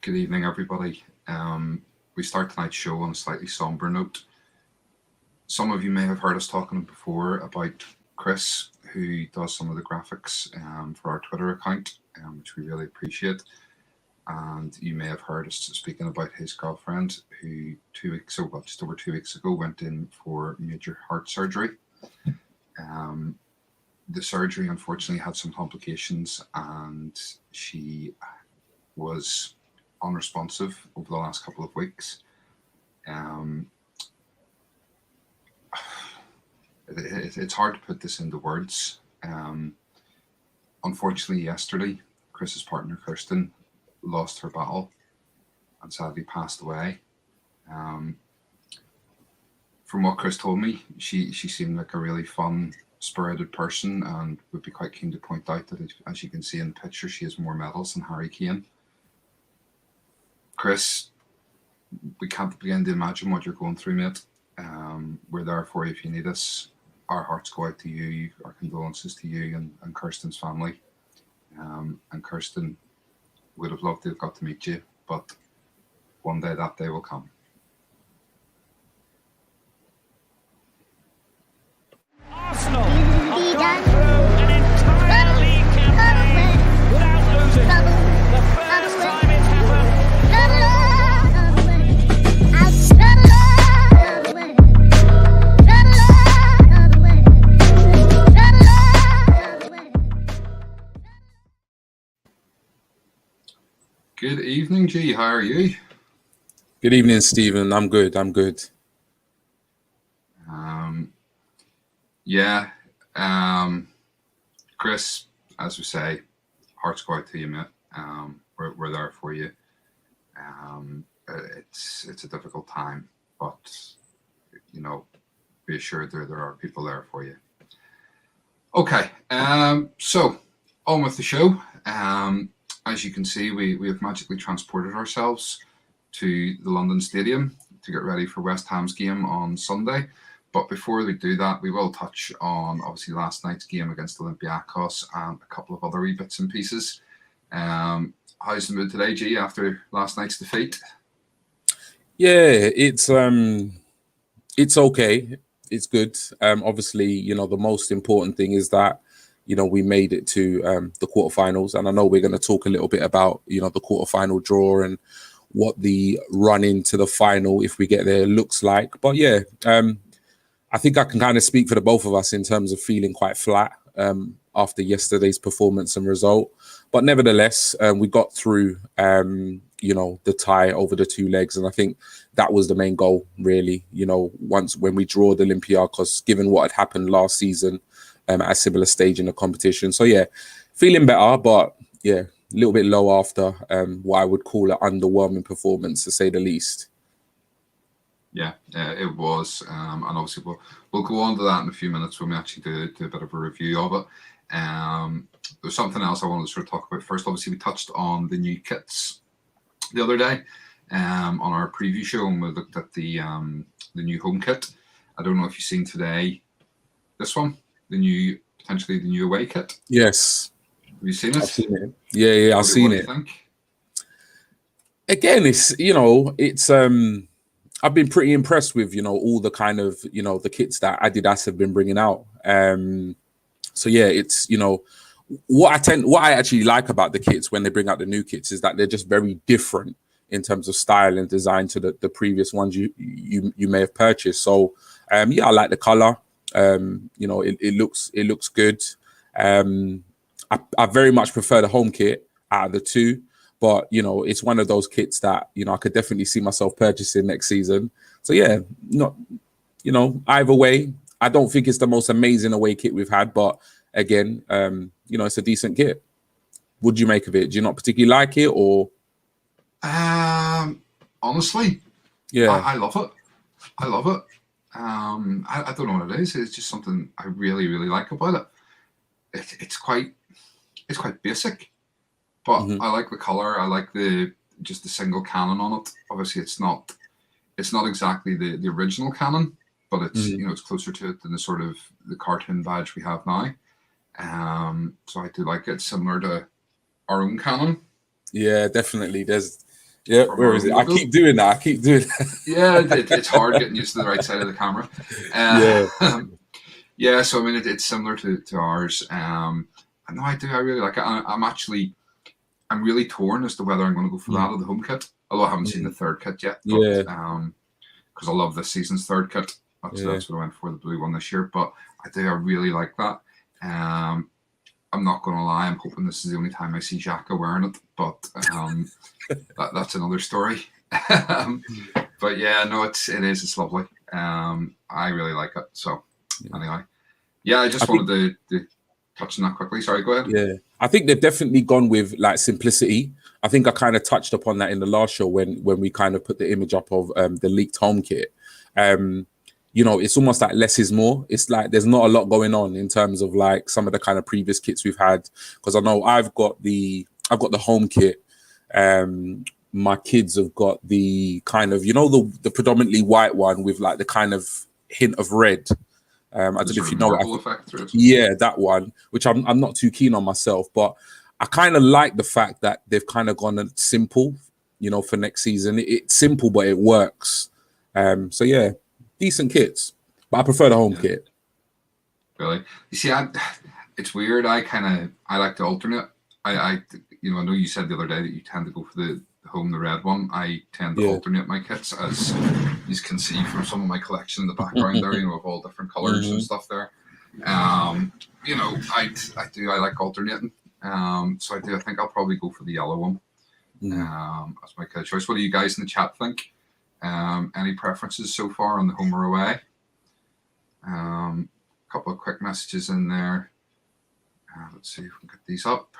Good evening, everybody. We start tonight's show on a slightly somber note. Some of you may have heard us talking before about Chris, who does some of the graphics for our Twitter account, which we really appreciate. And you may have heard us speaking about his girlfriend, who 2 weeks ago, well, just over 2 weeks ago, went in for major heart surgery. The surgery unfortunately had some complications, and she was unresponsive over the last couple of weeks. It's hard to put this into words. Unfortunately, yesterday, Chris's partner, Kirsten, lost her battle and sadly passed away. From what Chris told me, she seemed like a really fun, spirited person, and would be quite keen to point out that, as you can see in the picture, she has more medals than Harry Kane. Chris, we can't begin to imagine what you're going through, mate. We're there for you if you need us. Our hearts go out to you. Our condolences to you and Kirsten's family. And Kirsten would have loved to have got to meet you, but one day that day will come. Arsenal have gone through an entire league campaign without losing. The first time it's happened. Good evening, G. How are you? Good evening, Stephen. I'm good. Chris, as we say, hearts go out to you, mate. We're there for you. It's a difficult time, but be assured there are people there for you. Okay, so on with the show. As you can see, we have magically transported ourselves to the London Stadium to get ready for West Ham's game on Sunday. But before we do that, we will touch on, obviously, last night's game against Olympiacos and a couple of other wee bits and pieces. How's the mood today, G, after last night's defeat? Yeah, it's okay. It's good. Obviously, the most important thing is that we made it to the quarterfinals, and I know we're going to talk a little bit about the quarterfinal draw and what the run into the final, if we get there, looks like. But yeah, I think I can kind of speak for the both of us in terms of feeling quite flat after yesterday's performance and result. But nevertheless, we got through the tie over the two legs, and I think that was the main goal, really. When we draw the Olympiacos, given what had happened last season at a similar stage in the competition. So yeah, feeling better, but yeah, a little bit low after what I would call an underwhelming performance, to say the least. Yeah, it was, and obviously we'll go on to that in a few minutes when we actually do a bit of a review of it. There's something else I wanted to sort of talk about first. Obviously, we touched on the new kits the other day on our preview show, and we looked at the new home kit. I don't know if you've seen today this one, potentially the new away kit. Yes. Have you seen it? I've seen it. Yeah, I've seen it. What do you think? Again, it's I've been pretty impressed with all the kind of the kits that Adidas have been bringing out. So yeah, it's what I actually like about the kits when they bring out the new kits is that they're just very different in terms of style and design to the previous ones you may have purchased. So yeah, I like the color. It looks good. I very much prefer the home kit out of the two, but it's one of those kits that I could definitely see myself purchasing next season. So yeah, not either way, I don't think it's the most amazing away kit we've had, but again, it's a decent kit. What do you make of it? Do you not particularly like it, or? Honestly, yeah, I love it. I love it. I don't know what it is. It's just something I really, really like about it. It's quite basic, but I like the color. I like the single cannon on it. Obviously, it's not exactly the original cannon, but it's it's closer to it than the cartoon badge we have now. So I do like it, similar to our own cannon. Yeah, definitely. Yeah, from where our is it? own I logo. keep doing that. I keep doing that. Yeah, it's hard getting used to the right side of the camera. Yeah. Yeah, so I mean, it's similar to ours. No, I do. I really like it. I'm really torn as to whether I'm going to go for that or the home kit. Although I haven't seen the third kit yet, but Yeah. because I love this season's third kit. That's what I went for, the blue one this year. But I really like that. I'm not going to lie. I'm hoping this is the only time I see Xhaka wearing it, but that's another story. But yeah, no, it's lovely. I really like it. So anyway, yeah, I just wanted to touch on that quickly. Sorry, go ahead. Yeah, I think they've definitely gone with like simplicity. I think I kind of touched upon that in the last show when we kind of put the image up of the leaked home kit. It's almost like less is more. It's like there's not a lot going on in terms of like some of the kind of previous kits we've had. Because I know I've got the home kit. My kids have got the kind of the predominantly white one with like the kind of hint of red. I don't know if you know it. Yeah, that one, which I'm not too keen on myself, but I kind of like the fact that they've kind of gone simple, for next season. It's simple, but it works. So yeah, decent kits, but I prefer the home kit. Really, you see, it's weird. I like to alternate. I know you said the other day that you tend to go for the red one. I tend to alternate my kits, as you can see from some of my collection in the background there, of all different colors and stuff there. I like alternating. So I do. I think I'll probably go for the yellow one. As my kit choice. What do you guys in the chat think? Any preferences so far on the home or away? A couple of quick messages in there. Let's see if we can get these up.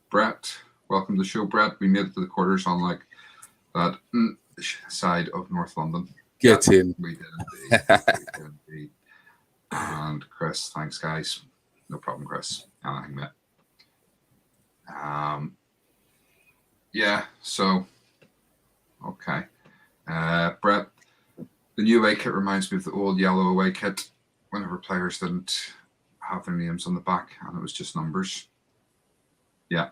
Brett, welcome to the show, Brett. We made it to the quarters on like that side of North London. Get in. We did indeed. And Chris, thanks guys. No problem, Chris. Anything, mate. Yeah, so okay. Brett, the new away kit reminds me of the old yellow away kit whenever players didn't have their names on the back and it was just numbers. Yeah,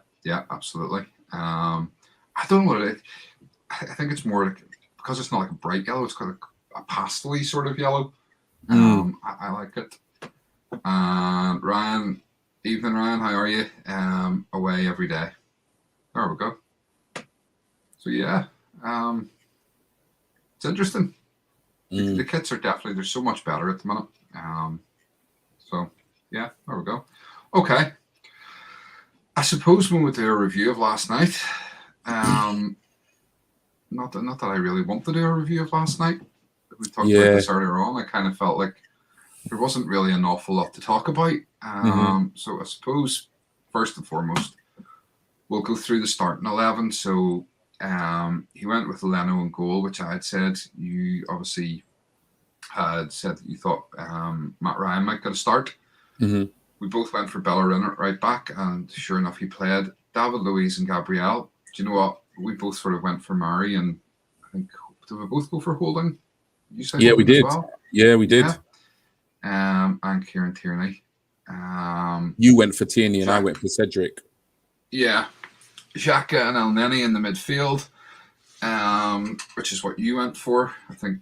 absolutely. I don't know what it is. I think it's more like, because it's not like a bright yellow, it's got a pastel-y sort of yellow. I like it. And Ryan, evening Ryan, how are you? Away every day. There we go. So yeah, it's interesting. The kits are they're so much better at the minute. So yeah, there we go. Okay. I suppose when we do a review of last night, not that I really want to do a review of last night. We talked about this earlier on. I kind of felt like there wasn't really an awful lot to talk about. So I suppose first and foremost, we'll go through the starting 11. So he went with Leno in goal, which I had said. You obviously had said that you thought Matt Ryan might get a start. We both went for Bellerin at right back, and sure enough, he played. David Luiz and Gabriel. Do you know what? We both sort of went for Murray, and I think, did we both go for Holding? You said we did. Well? Yeah, we did. And Kieran Tierney. You went for Tierney, and I went for Cedric. Yeah. Xhaka and El Neni in the midfield, which is what you went for, I think.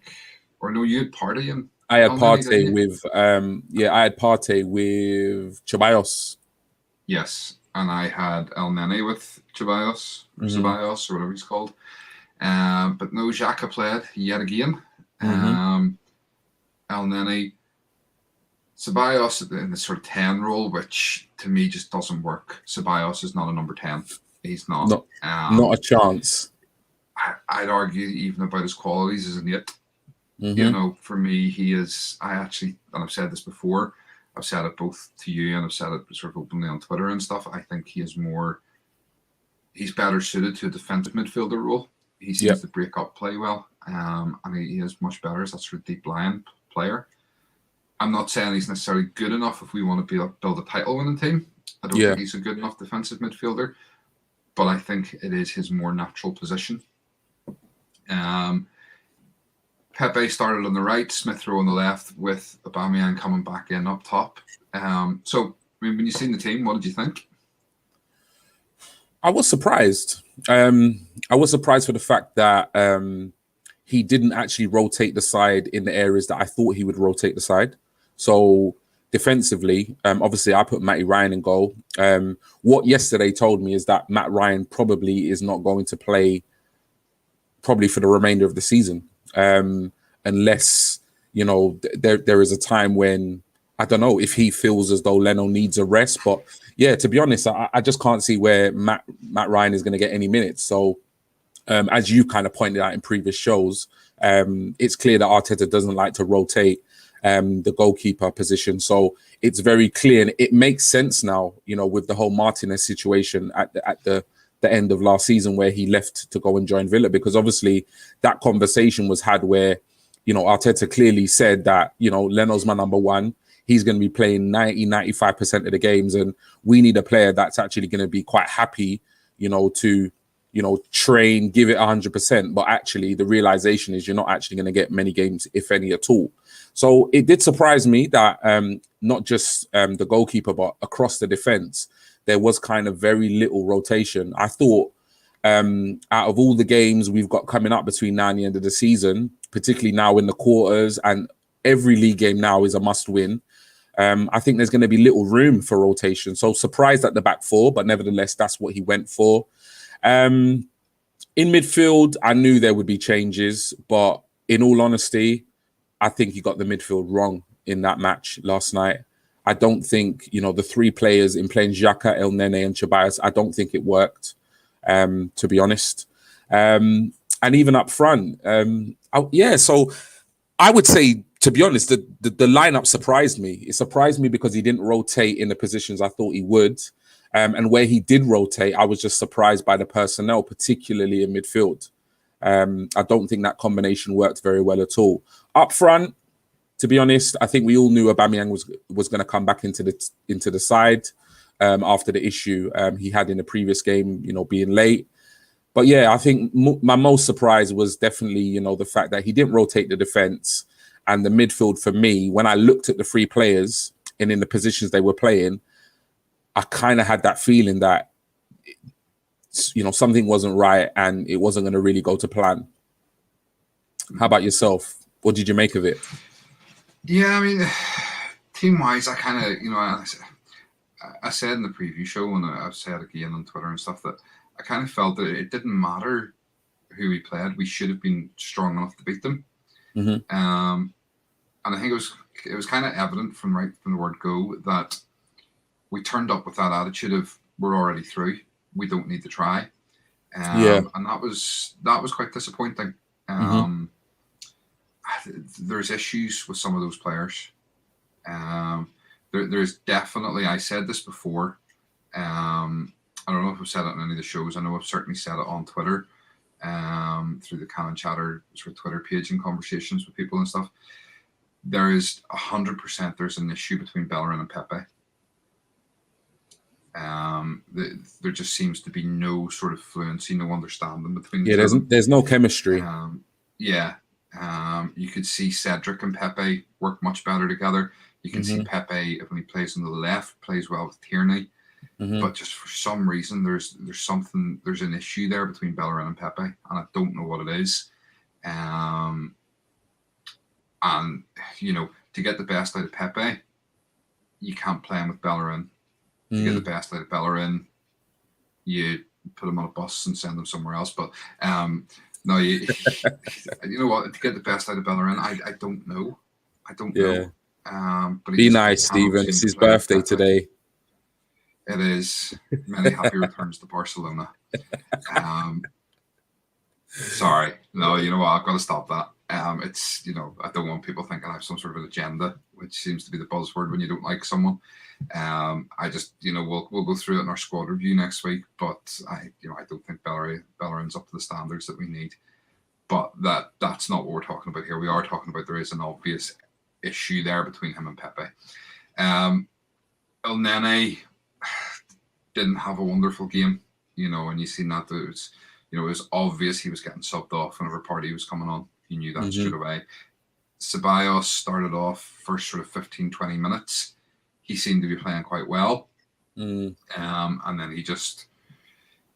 Or no, you had Partey and I had Partey with I had Partey with Ceballos. Yes, and I had El Neni with Ceballos or Ceballos or whatever he's called. But no, Xhaka played yet again. El Neni, Ceballos in the sort of 10 role, which to me just doesn't work. Ceballos is not a number 10. He's not. Not a chance. I'd argue even about his qualities as an 8. For me, he is. I actually, and I've said this before, I've said it both to you and I've said it sort of openly on Twitter and stuff. I think he's better suited to a defensive midfielder role. He seems to break up play well. And he is much better as that sort of deep line player. I'm not saying he's necessarily good enough if we want to build a title winning team. I don't think he's a good enough defensive midfielder, but I think it is his more natural position. Pepe started on the right, Smith Rowe on the left, with Aubameyang coming back in up top. So, I mean, when you seen the team, what did you think? I was surprised. I was surprised for the fact that he didn't actually rotate the side in the areas that I thought he would rotate the side. So defensively, obviously I put Matty Ryan in goal. What yesterday told me is that Matt Ryan probably is not going to play probably for the remainder of the season, unless there is a time when I don't know if he feels as though Leno needs a rest. But yeah, to be honest, I just can't see where Matt Ryan is going to get any minutes. So as you kind of pointed out in previous shows, it's clear that Arteta doesn't like to rotate the goalkeeper position. So it's very clear, and it makes sense now, with the whole Martinez situation at the end of last season where he left to go and join Villa, because obviously that conversation was had where, Arteta clearly said that, Leno's my number one. He's going to be playing 95% of the games, and we need a player that's actually going to be quite happy, to train, give it 100%. But actually, the realization is you're not actually going to get many games, if any at all. So it did surprise me that not just the goalkeeper, but across the defense, there was kind of very little rotation. I thought out of all the games we've got coming up between now and the end of the season, particularly now in the quarters, and every league game now is a must win, I think there's going to be little room for rotation. So surprised at the back four, but nevertheless, that's what he went for. In midfield, I knew there would be changes, but in all honesty, I think he got the midfield wrong in that match last night. I don't think, the three players in playing Xhaka, El Nene and Ceballos, I don't think it worked, to be honest. And even up front, so I would say, to be honest, the lineup surprised me. It surprised me because he didn't rotate in the positions I thought he would. And where he did rotate, I was just surprised by the personnel, particularly in midfield. I don't think that combination worked very well at all. Up front, to be honest, I think we all knew Aubameyang was going to come back into the side after the issue he had in the previous game, being late. But yeah, I think my most surprise was definitely, the fact that he didn't rotate the defense and the midfield. For me, when I looked at the three players and in the positions they were playing, I kind of had that feeling that, something wasn't right and it wasn't going to really go to plan. How about yourself? What did you make of it? Yeah, I mean, team-wise, I kind of, I said in the preview show, and I've said again on Twitter and stuff, that I kind of felt that it didn't matter who we played. We should have been strong enough to beat them. Mm-hmm. And I think it was kind of evident from the word go that we turned up with that attitude of we're already through. We don't need to try. And that was quite disappointing. There's issues with some of those players. There's definitely, I said this before. I don't know if I've said it on any of the shows. I know I've certainly said it on Twitter, through the Cannon Chatter sort of Twitter page and conversations with people and stuff. There is 100% there's an issue between Bellerin and Pepe. There just seems to be no sort of fluency, no understanding between the two. There's no chemistry. You could see Cedric and Pepe work much better together. You can see Pepe, when he plays on the left, plays well with Tierney. But just for some reason, there's an issue there between Bellerin and Pepe, and I don't know what it is. And to get the best out of Pepe, you can't play him with Bellerin. To get the best out of Bellerin, you put him on a bus and send him somewhere else. But no, you know what? To get the best out of Bellerin, I don't know. I don't know. But be nice, Stephen. It's his birthday today. It is. Many happy returns to Barcelona. Sorry. No, you know what? I've got to stop that. It's, I don't want people thinking I have some sort of an agenda, which seems to be the buzzword when you don't like someone. I just, we'll go through it in our squad review next week, but I don't think Bellerin's up to the standards that we need. But that's not what we're talking about here. We are talking about there is an obvious issue there between him and Pepe. El Nene didn't have a wonderful game, and you seen that it was obvious he was getting subbed off whenever Partey was coming on. You knew that straight away. Ceballos started off first sort of 15, 20 minutes. He seemed to be playing quite well. And then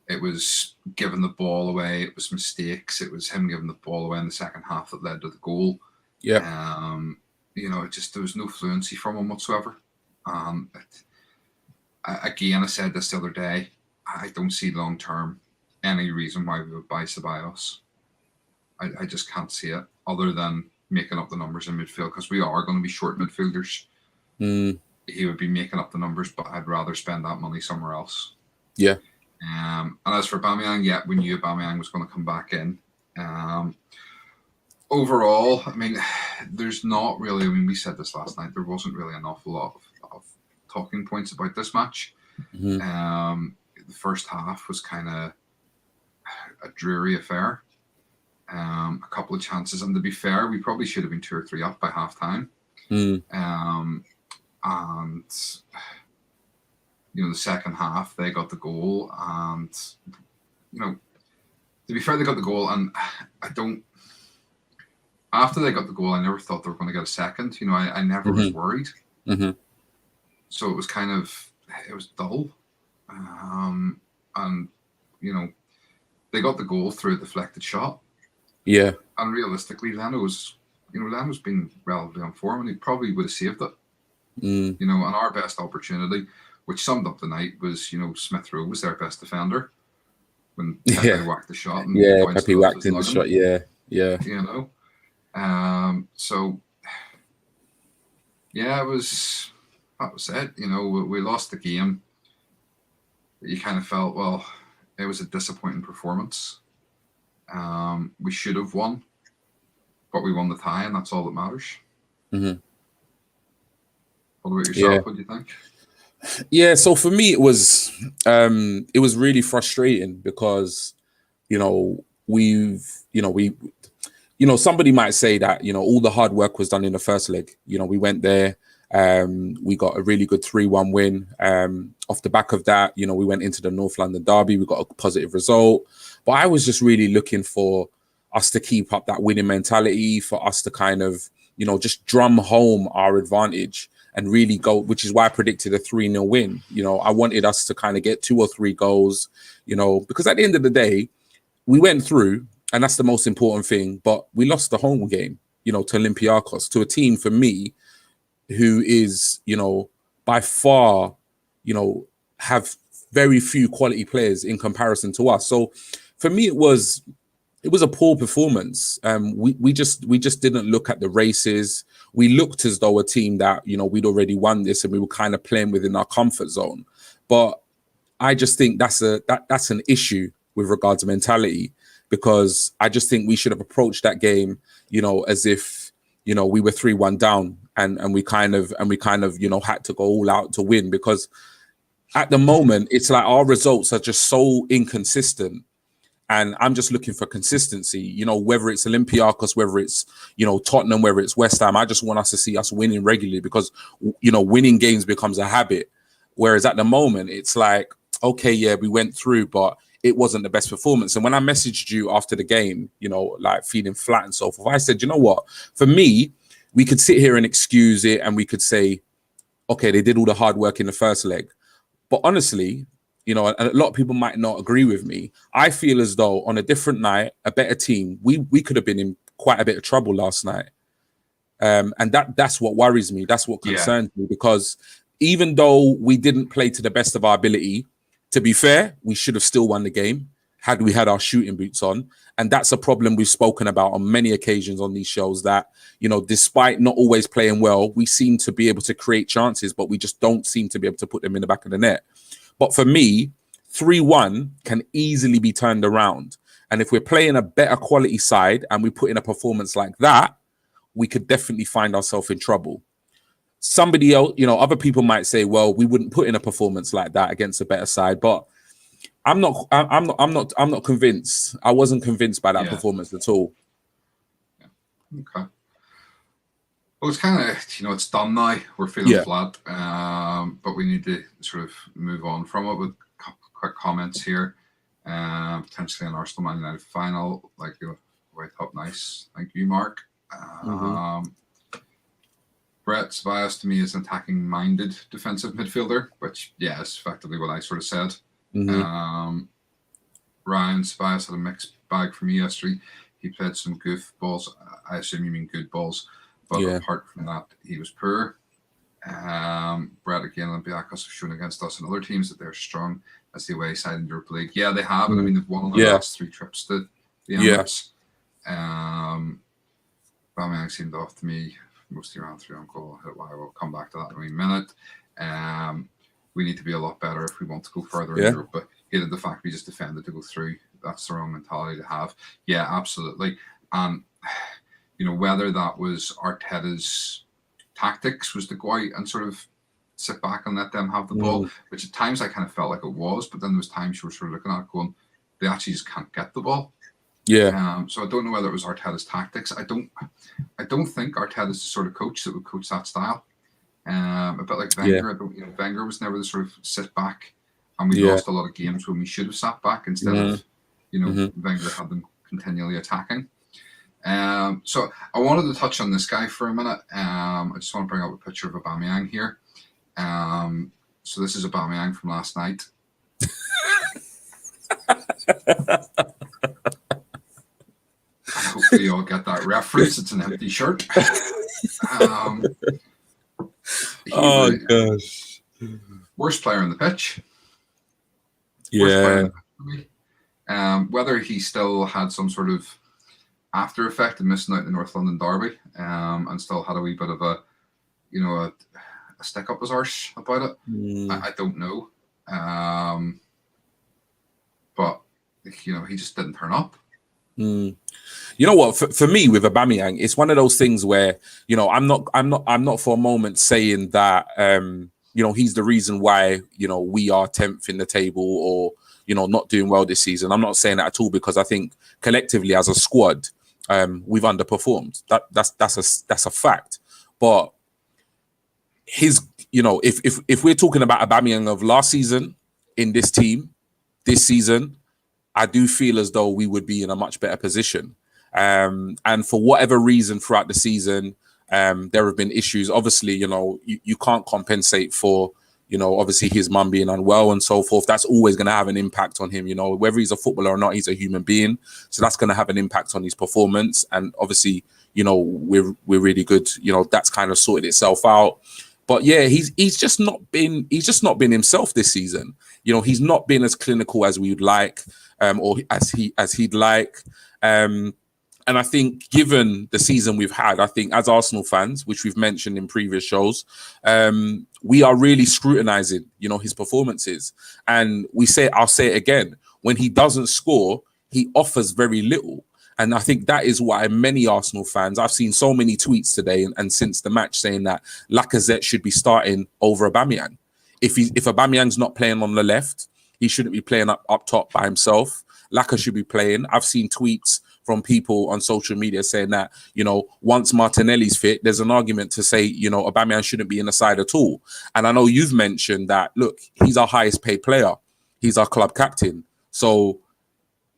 It was giving the ball away. It was mistakes. It was him giving the ball away in the second half that led to the goal. Yeah. There was no fluency from him whatsoever. Again, I said this the other day. I don't see long term any reason why we would buy Ceballos. I just can't see it, other than making up the numbers in midfield, because we are going to be short midfielders. He would be making up the numbers, but I'd rather spend that money somewhere else. Yeah. And as for Aubameyang, yeah, we knew Aubameyang was going to come back in. Overall, I mean, there's not really, I mean, we said this last night, there wasn't really an awful lot of talking points about this match. The first half was kind of a dreary affair. A couple of chances, and to be fair, we probably should have been 2 or 3 up by half time. And the second half they got the goal, and to be fair, they got the goal, and after they got the goal, I never thought they were going to get a second. I never was worried. So it was it was dull. And they got the goal through a deflected shot. Yeah. And realistically, Leno's been relatively on form, and he probably would have saved it. And our best opportunity, which summed up the night, was, Smith Rowe was their best defender when Pepe whacked the shot. And Pepe whacked in the shot. Yeah. So, yeah, that was it. We lost the game. You kind of felt, well, it was a disappointing performance. We should have won, but we won the tie, and that's all that matters. What about yourself? Yeah. What do you think? Yeah, so for me, it was really frustrating because, somebody might say that, all the hard work was done in the first leg. We went there, we got a really good 3-1 win. Off the back of that, we went into the North London derby, we got a positive result. But I was just really looking for us to keep up that winning mentality, for us to kind of, just drum home our advantage and really go, which is why I predicted a 3-0 win. I wanted us to kind of get 2 or 3 goals, because at the end of the day, we went through, and that's the most important thing, but we lost the home game, to Olympiacos, to a team, for me, who is, by far, have very few quality players in comparison to us. So for me, it was a poor performance. We just didn't look at the races. We looked as though a team that, we'd already won this, and we were kind of playing within our comfort zone. But I just think that's an issue with regards to mentality, because I just think we should have approached that game, as if, we were 3-1 down, and we kind of had to go all out to win, because at the moment it's like our results are just so inconsistent. And I'm just looking for consistency, whether it's Olympiacos, whether it's, Tottenham, whether it's West Ham. I just want us to see us winning regularly, because, winning games becomes a habit. Whereas at the moment, it's like, okay, yeah, we went through, but it wasn't the best performance. And when I messaged you after the game, like feeling flat and so forth, I said, you know what? For me, we could sit here and excuse it, and we could say, okay, they did all the hard work in the first leg. But honestly, and a lot of people might not agree with me, I feel as though on a different night, a better team, we could have been in quite a bit of trouble last night. And that's what worries me. That's what concerns me, because even though we didn't play to the best of our ability, to be fair, we should have still won the game had we had our shooting boots on. And that's a problem we've spoken about on many occasions on these shows, that, despite not always playing well, we seem to be able to create chances, but we just don't seem to be able to put them in the back of the net. But for me, 3-1 can easily be turned around. And if we're playing a better quality side and we put in a performance like that, we could definitely find ourselves in trouble. Somebody else, other people might say, well, we wouldn't put in a performance like that against a better side, but I'm not convinced. I wasn't convinced by that performance at all. Yeah. Okay. Well, it's kind of, it's done now. We're feeling flat, but we need to sort of move on from it with quick comments here. Potentially an Arsenal Man United final, like way top nice. Thank you, Mark. Brett Ceballos to me is an attacking-minded defensive midfielder, which, is effectively what I sort of said. Ryan Spies had a mixed bag for me yesterday. He played some goof balls. I assume you mean good balls. But apart from that, he was poor. Brett, again, Olympiacos have shown against us and other teams that they're strong as the away side in Europa League. Yeah, they have. And I mean, they've won on their last 3 trips to the Emirates. Aubameyang seemed off to me mostly around 3 on goal. I will come back to that in a minute. We need to be a lot better if we want to go further in Europe. But hated the fact we just defended to go through. That's the wrong mentality to have. Yeah, absolutely. You know, whether that was Arteta's tactics was to go out and sort of sit back and let them have the ball, which at times I kind of felt like it was, but then there was times you were sort of looking at it going, they actually just can't get the ball. Yeah. So I don't know whether it was Arteta's tactics. I don't think Arteta's the sort of coach that would coach that style. A bit like Wenger. Wenger was never the sort of sit back, and we lost a lot of games when we should have sat back instead of, Wenger had them continually attacking. So I wanted to touch on this guy for a minute. I just want to bring up a picture of Aubameyang here. So this is Aubameyang from last night. Hopefully you all get that reference. It's an empty shirt. Gosh. Worst player on the pitch. Yeah. Whether he still had some sort of after effect of missing out the North London derby, and still had a wee bit of a stick up his arse about it. I don't know. But he just didn't turn up. You know what? For me, with Aubameyang, it's one of those things where I'm not for a moment saying that he's the reason why we are 10th in the table or not doing well this season. I'm not saying that at all, because I think collectively as a squad, we've underperformed. That's a fact. But if we're talking about Aubameyang of last season in this team, this season, I do feel as though we would be in a much better position. And for whatever reason throughout the season, there have been issues. Obviously, you can't compensate for, obviously his mum being unwell and so forth. That's always going to have an impact on him. Whether he's a footballer or not, he's a human being. So that's going to have an impact on his performance. And obviously, we're really good. That's kind of sorted itself out. But yeah, he's just not been himself this season. He's not been as clinical as we would like, or as he'd like. And I think given the season we've had, I think as Arsenal fans, which we've mentioned in previous shows, we are really scrutinizing, his performances. And I'll say it again, when he doesn't score, he offers very little. And I think that is why many Arsenal fans, I've seen so many tweets today and since the match saying that Lacazette should be starting over Aubameyang. If Aubameyang's not playing on the left, he shouldn't be playing up top by himself. Laka should be playing. I've seen tweets from people on social media saying that, once Martinelli's fit, there's an argument to say, Aubameyang shouldn't be in the side at all. And I know you've mentioned that, look, he's our highest paid player. He's our club captain. So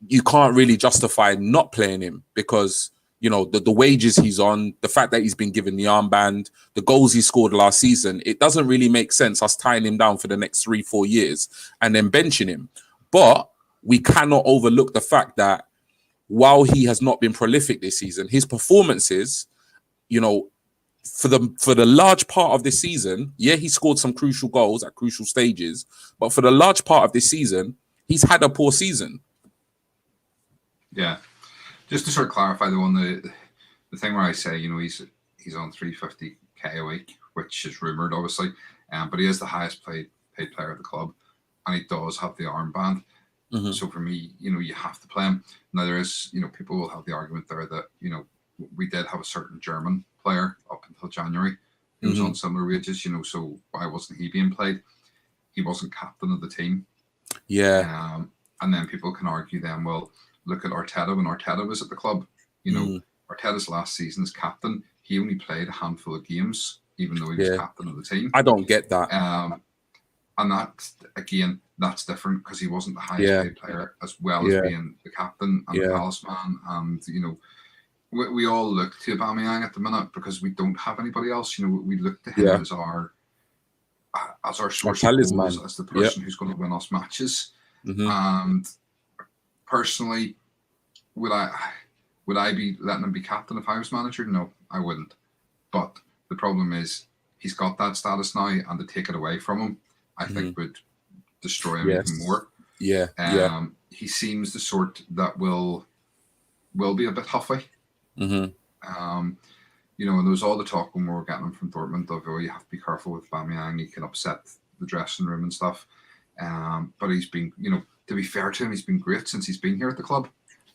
you can't really justify not playing him because, the wages he's on, the fact that he's been given the armband, the goals he scored last season, it doesn't really make sense us tying him down for the next 3-4 years and then benching him. But we cannot overlook the fact that while he has not been prolific this season, his performances, for the large part of this season, he scored some crucial goals at crucial stages, but for the large part of this season, he's had a poor season. Yeah. Just to sort of clarify the thing where I say, he's on 350k a week, which is rumoured, obviously, but he is the highest paid player at the club, and he does have the armband. Mm-hmm. So for me, you have to play him. Now there is, people will have the argument there that, we did have a certain German player up until January who was on similar wages, so why wasn't he being played? He wasn't captain of the team. Yeah. And then people can argue then, well, look at Arteta when Arteta was at the club. Arteta's last season as captain, he only played a handful of games, even though he was captain of the team. I don't get that. And that's different because he wasn't the highest paid player as well as being the captain and the talisman. And, we all look to Aubameyang at the minute because we don't have anybody else. We look to him as our source of goals, as the person who's going to win us matches. Mm-hmm. And personally, would I be letting him be captain if I was manager? No, I wouldn't. But the problem is he's got that status now, and to take it away from him, I think would destroy him even more. Yeah. He seems the sort that will be a bit huffy. You know, and there was all the talk when we were getting him from Dortmund of, oh, you have to be careful with Aubameyang, he can upset the dressing room and stuff. But he's been, you know, to be fair to him, he's been great since he's been here at the club.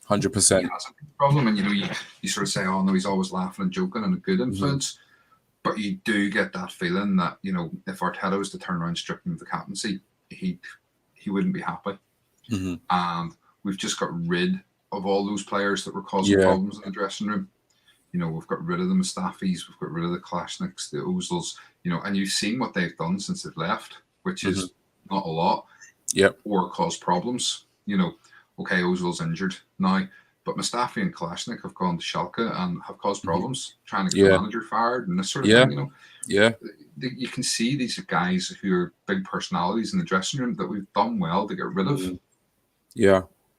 100%. He has a big problem, and you know, you sort of say, oh no, he's always laughing and joking and a good influence. But you do get that feeling that, you know, if Arteta was to turn around and strip him of the captaincy, he wouldn't be happy. And we've just got rid of all those players that were causing problems in the dressing room. You know, we've got rid of the Mustafis, we've got rid of the Kalashniks, the Ozils, you know, and you've seen what they've done since they've left, which is not a lot. Or cause problems. You know, okay, Ozil's injured now, but Mustafi and Kalashnik have gone to Schalke and have caused problems trying to get the manager fired and this sort of thing, you know. You can see these are guys who are big personalities in the dressing room that we've done well to get rid of.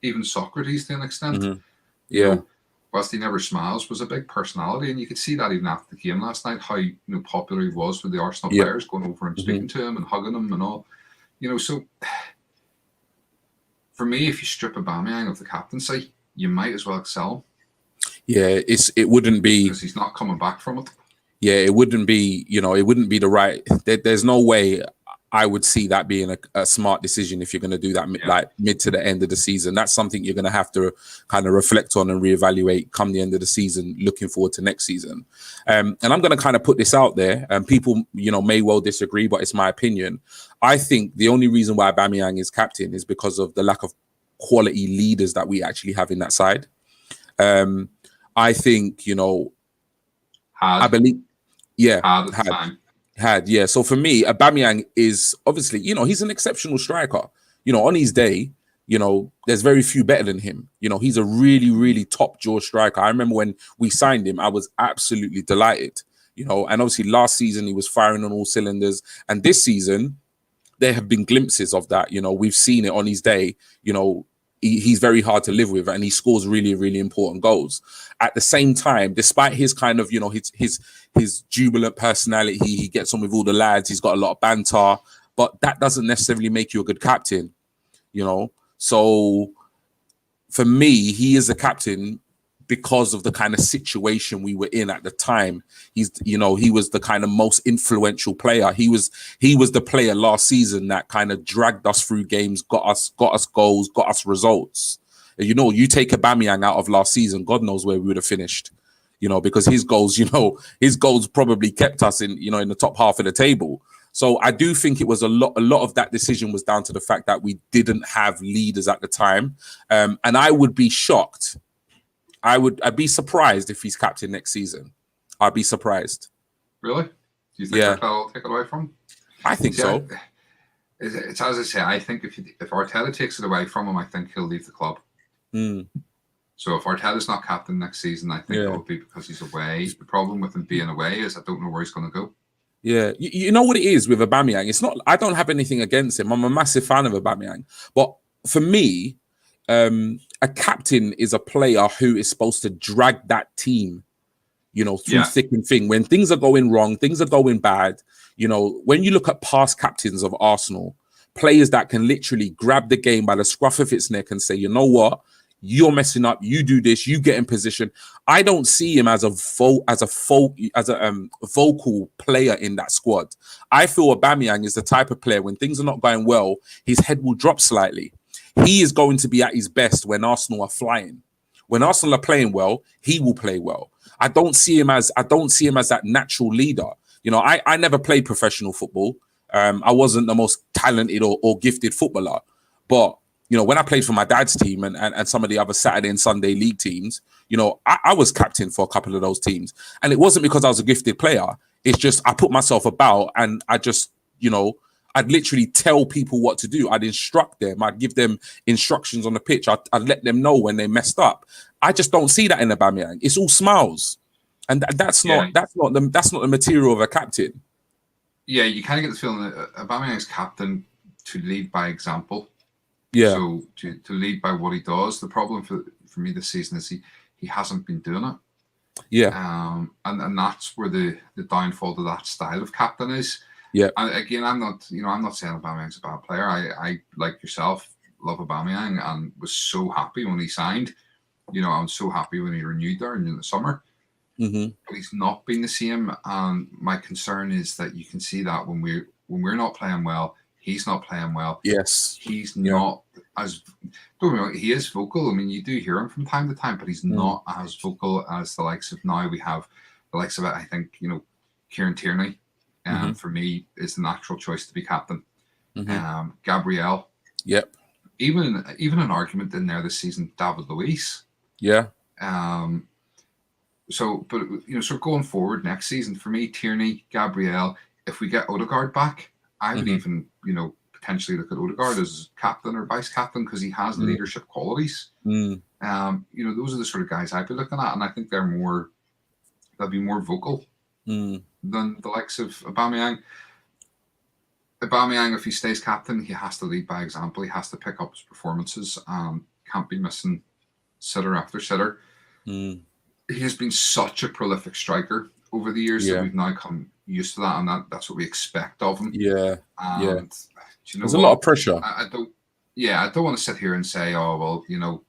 Even Socrates to an extent. You know, whilst he never smiles, was a big personality, and you could see that even after the game last night, how, you know, popular he was with the Arsenal players, going over and speaking to him and hugging him and all. You know, so for me, if you strip Aubameyang of the captaincy, you might as well sell him. It wouldn't be, because he's not coming back from it. It wouldn't be, you know, it wouldn't be the right. There's no way I would see that being a smart decision if you're going to do that like mid to the end of the season. That's something you're going to have to kind of reflect on and reevaluate come the end of the season, looking forward to next season. And I'm going to kind of put this out there, and people, you know, may well disagree, but it's my opinion. I think the only reason why Aubameyang is captain is because of the lack of quality leaders that we actually have in that side. I think, you know, I believe, so for me, Aubameyang is obviously, you know, he's an exceptional striker. You know, on his day, you know, there's very few better than him. You know, he's a really, really top jaw striker. I remember when we signed him, I was absolutely delighted. You know, and obviously last season he was firing on all cylinders, and this season there have been glimpses of that. You know, we've seen it on his day. You know, he's very hard to live with, and he scores really, really important goals. At the same time, despite his kind of, you know, his jubilant personality, he gets on with all the lads, he's got a lot of banter, but that doesn't necessarily make you a good captain, you know. So for me, he is a captain because of the kind of situation we were in at the time. He's, you know, he was the kind of most influential player. He was the player last season that kind of dragged us through games, got us goals, got us results. You know, you take Aubameyang out of last season, God knows where we would have finished. You know, because his goals probably kept us in, you know, in the top half of the table. So I do think it was a lot of that decision was down to the fact that we didn't have leaders at the time. And I would be shocked. I'd be surprised if he's captain next season. I'd be surprised. Really? Do you think Arteta will take it away from him? I think so. It's as I say, I think if Arteta takes it away from him, I think he'll leave the club. So if Arteta's not captain next season, I think it will be because he's away. The problem with him being away is I don't know where he's going to go. Yeah, you know what it is with Aubameyang? It's not, I don't have anything against him. I'm a massive fan of Aubameyang. But for me, a captain is a player who is supposed to drag that team, you know, through thick and thin. When things are going wrong, things are going bad, you know, when you look at past captains of Arsenal, players that can literally grab the game by the scruff of its neck and say, you know what, you're messing up, you do this, you get in position. I don't see him as a vocal player in that squad. I feel Aubameyang is the type of player when things are not going well, his head will drop slightly. He is going to be at his best when Arsenal are flying. When Arsenal are playing well, he will play well. I don't see him as that natural leader. You know, I never played professional football. I wasn't the most talented or gifted footballer, but you know, when I played for my dad's team and some of the other Saturday and Sunday league teams, you know, I was captain for a couple of those teams. And it wasn't because I was a gifted player. It's just I put myself about and I just, you know, I'd literally tell people what to do. I'd instruct them. I'd give them instructions on the pitch. I'd let them know when they messed up. I just don't see that in Aubameyang. It's all smiles. And that's not the material of a captain. Yeah, you kind of get the feeling that Aubameyang's captain to lead by example. Yeah. So to lead by what he does, the problem for me this season is he hasn't been doing it. Yeah. And that's where the downfall to that style of captain is. Yeah. And again, I'm not saying Aubameyang's a bad player. I like yourself, love Aubameyang, and was so happy when he signed. I'm so happy when he renewed there in the summer. Mm-hmm. But he's not been the same. And my concern is that you can see that when we're not playing well, he's not playing well. Yes. He's not as. Don't get me wrong, he is vocal. I mean, you do hear him from time to time, but he's not as vocal as the likes of now. We have the likes of it. I think Kieran Tierney, for me, is the natural choice to be captain. Mm-hmm. Gabriel. Yep. Even an argument in there this season, David Luiz. Yeah. So going forward next season, for me, Tierney, Gabriel. If we get Odegaard back, I would even potentially look at Odegaard as captain or vice captain because he has leadership qualities. Those are the sort of guys I'd be looking at, and I think they'll be more vocal than the likes of Aubameyang. Aubameyang, if he stays captain, he has to lead by example. He has to pick up his performances. Can't be missing sitter after sitter. He has been such a prolific striker over the years that we've now come used to that, and that's what we expect of him. And there's a lot of pressure. I don't want to sit here and say, oh well,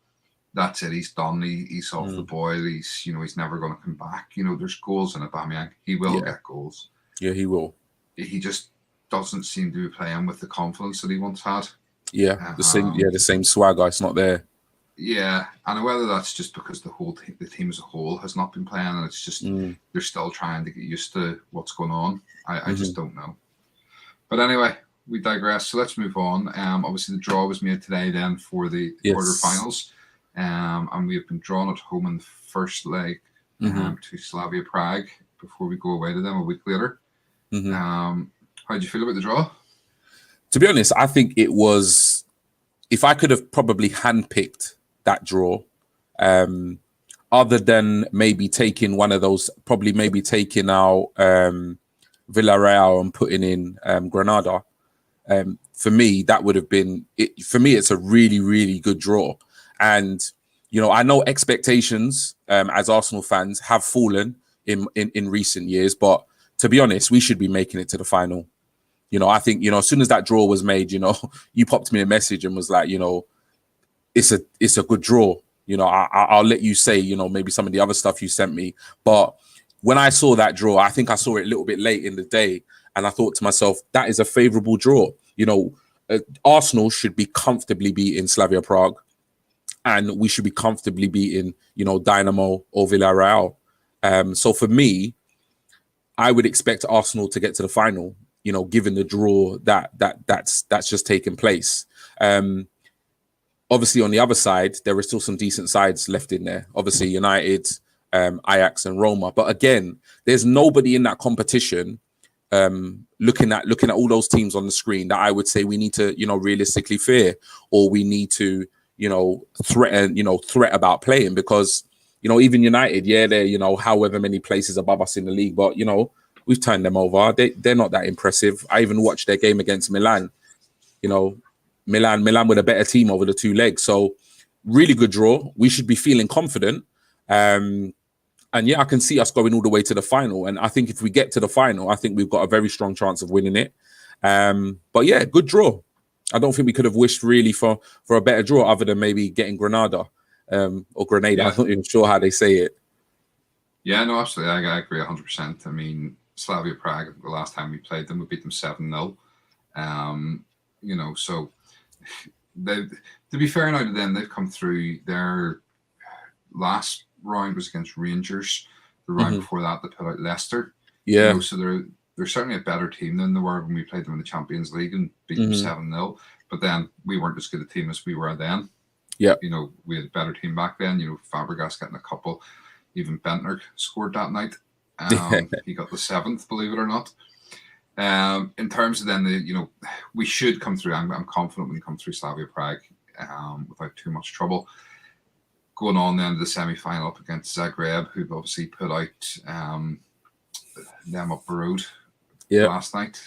that's it, he's done, he's off the boil, he's never going to come back. There's goals in Aubameyang. He will get goals. Yeah, he will. He just doesn't seem to be playing with the confidence that he once had. Yeah, the same swagger. It's not there. Yeah, and whether that's just because the team as a whole has not been playing, and it's just they're still trying to get used to what's going on. I just don't know. But anyway, we digress. So let's move on. Obviously, the draw was made today then for the quarterfinals, and we have been drawn at home in the first leg to Slavia Prague before we go away to them a week later. How did you feel about the draw? To be honest, I think it was. If I could have probably handpicked that draw, other than maybe taking one of those, probably maybe taking out Villarreal and putting in Granada. For me, that would have been it. For me, it's a really, really good draw. And, I know expectations as Arsenal fans have fallen in recent years, but to be honest, we should be making it to the final. I think, as soon as that draw was made, you popped me a message and was like, it's a good draw. I'll let you say, maybe some of the other stuff you sent me. But when I saw that draw, I think I saw it a little bit late in the day. And I thought to myself, that is a favourable draw. Arsenal should be comfortably beating Slavia Prague. And we should be comfortably beating, Dynamo or Villarreal. So for me, I would expect Arsenal to get to the final. Given the draw that's just taken place. Obviously, on the other side, there are still some decent sides left in there. Obviously, United, Ajax, and Roma. But again, there's nobody in that competition. Looking at all those teams on the screen that I would say we need to, realistically fear, or we need to, threat about playing, because even United, they're however many places above us in the league, but we've turned them over. They're not that impressive. I even watched their game against Milan. Milan with a better team over the two legs. So really good draw. We should be feeling confident. And I can see us going all the way to the final. And I think if we get to the final, I think we've got a very strong chance of winning it. But yeah, good draw. I don't think we could have wished really for a better draw other than maybe getting Granada or Grenada. I'm not even sure how they say it. Yeah, no, absolutely. I agree 100%. I mean, Slavia Prague, the last time we played them, we beat them 7-0. So to be fair now to them, they've come through. Their last round was against Rangers. The round before that, they put out Leicester. Yeah. So they're certainly a better team than they were when we played them in the Champions League and beat them 7-0. But then we weren't as good a team as we were then. Yeah. We had a better team back then. Fabregas getting a couple. Even Bentner scored that night. He got the 7th, believe it or not. In terms of then we should come through. I'm confident we can come through Slavia Prague without too much trouble. Going on then to the semi-final up against Zagreb, who've obviously put out them up the road last night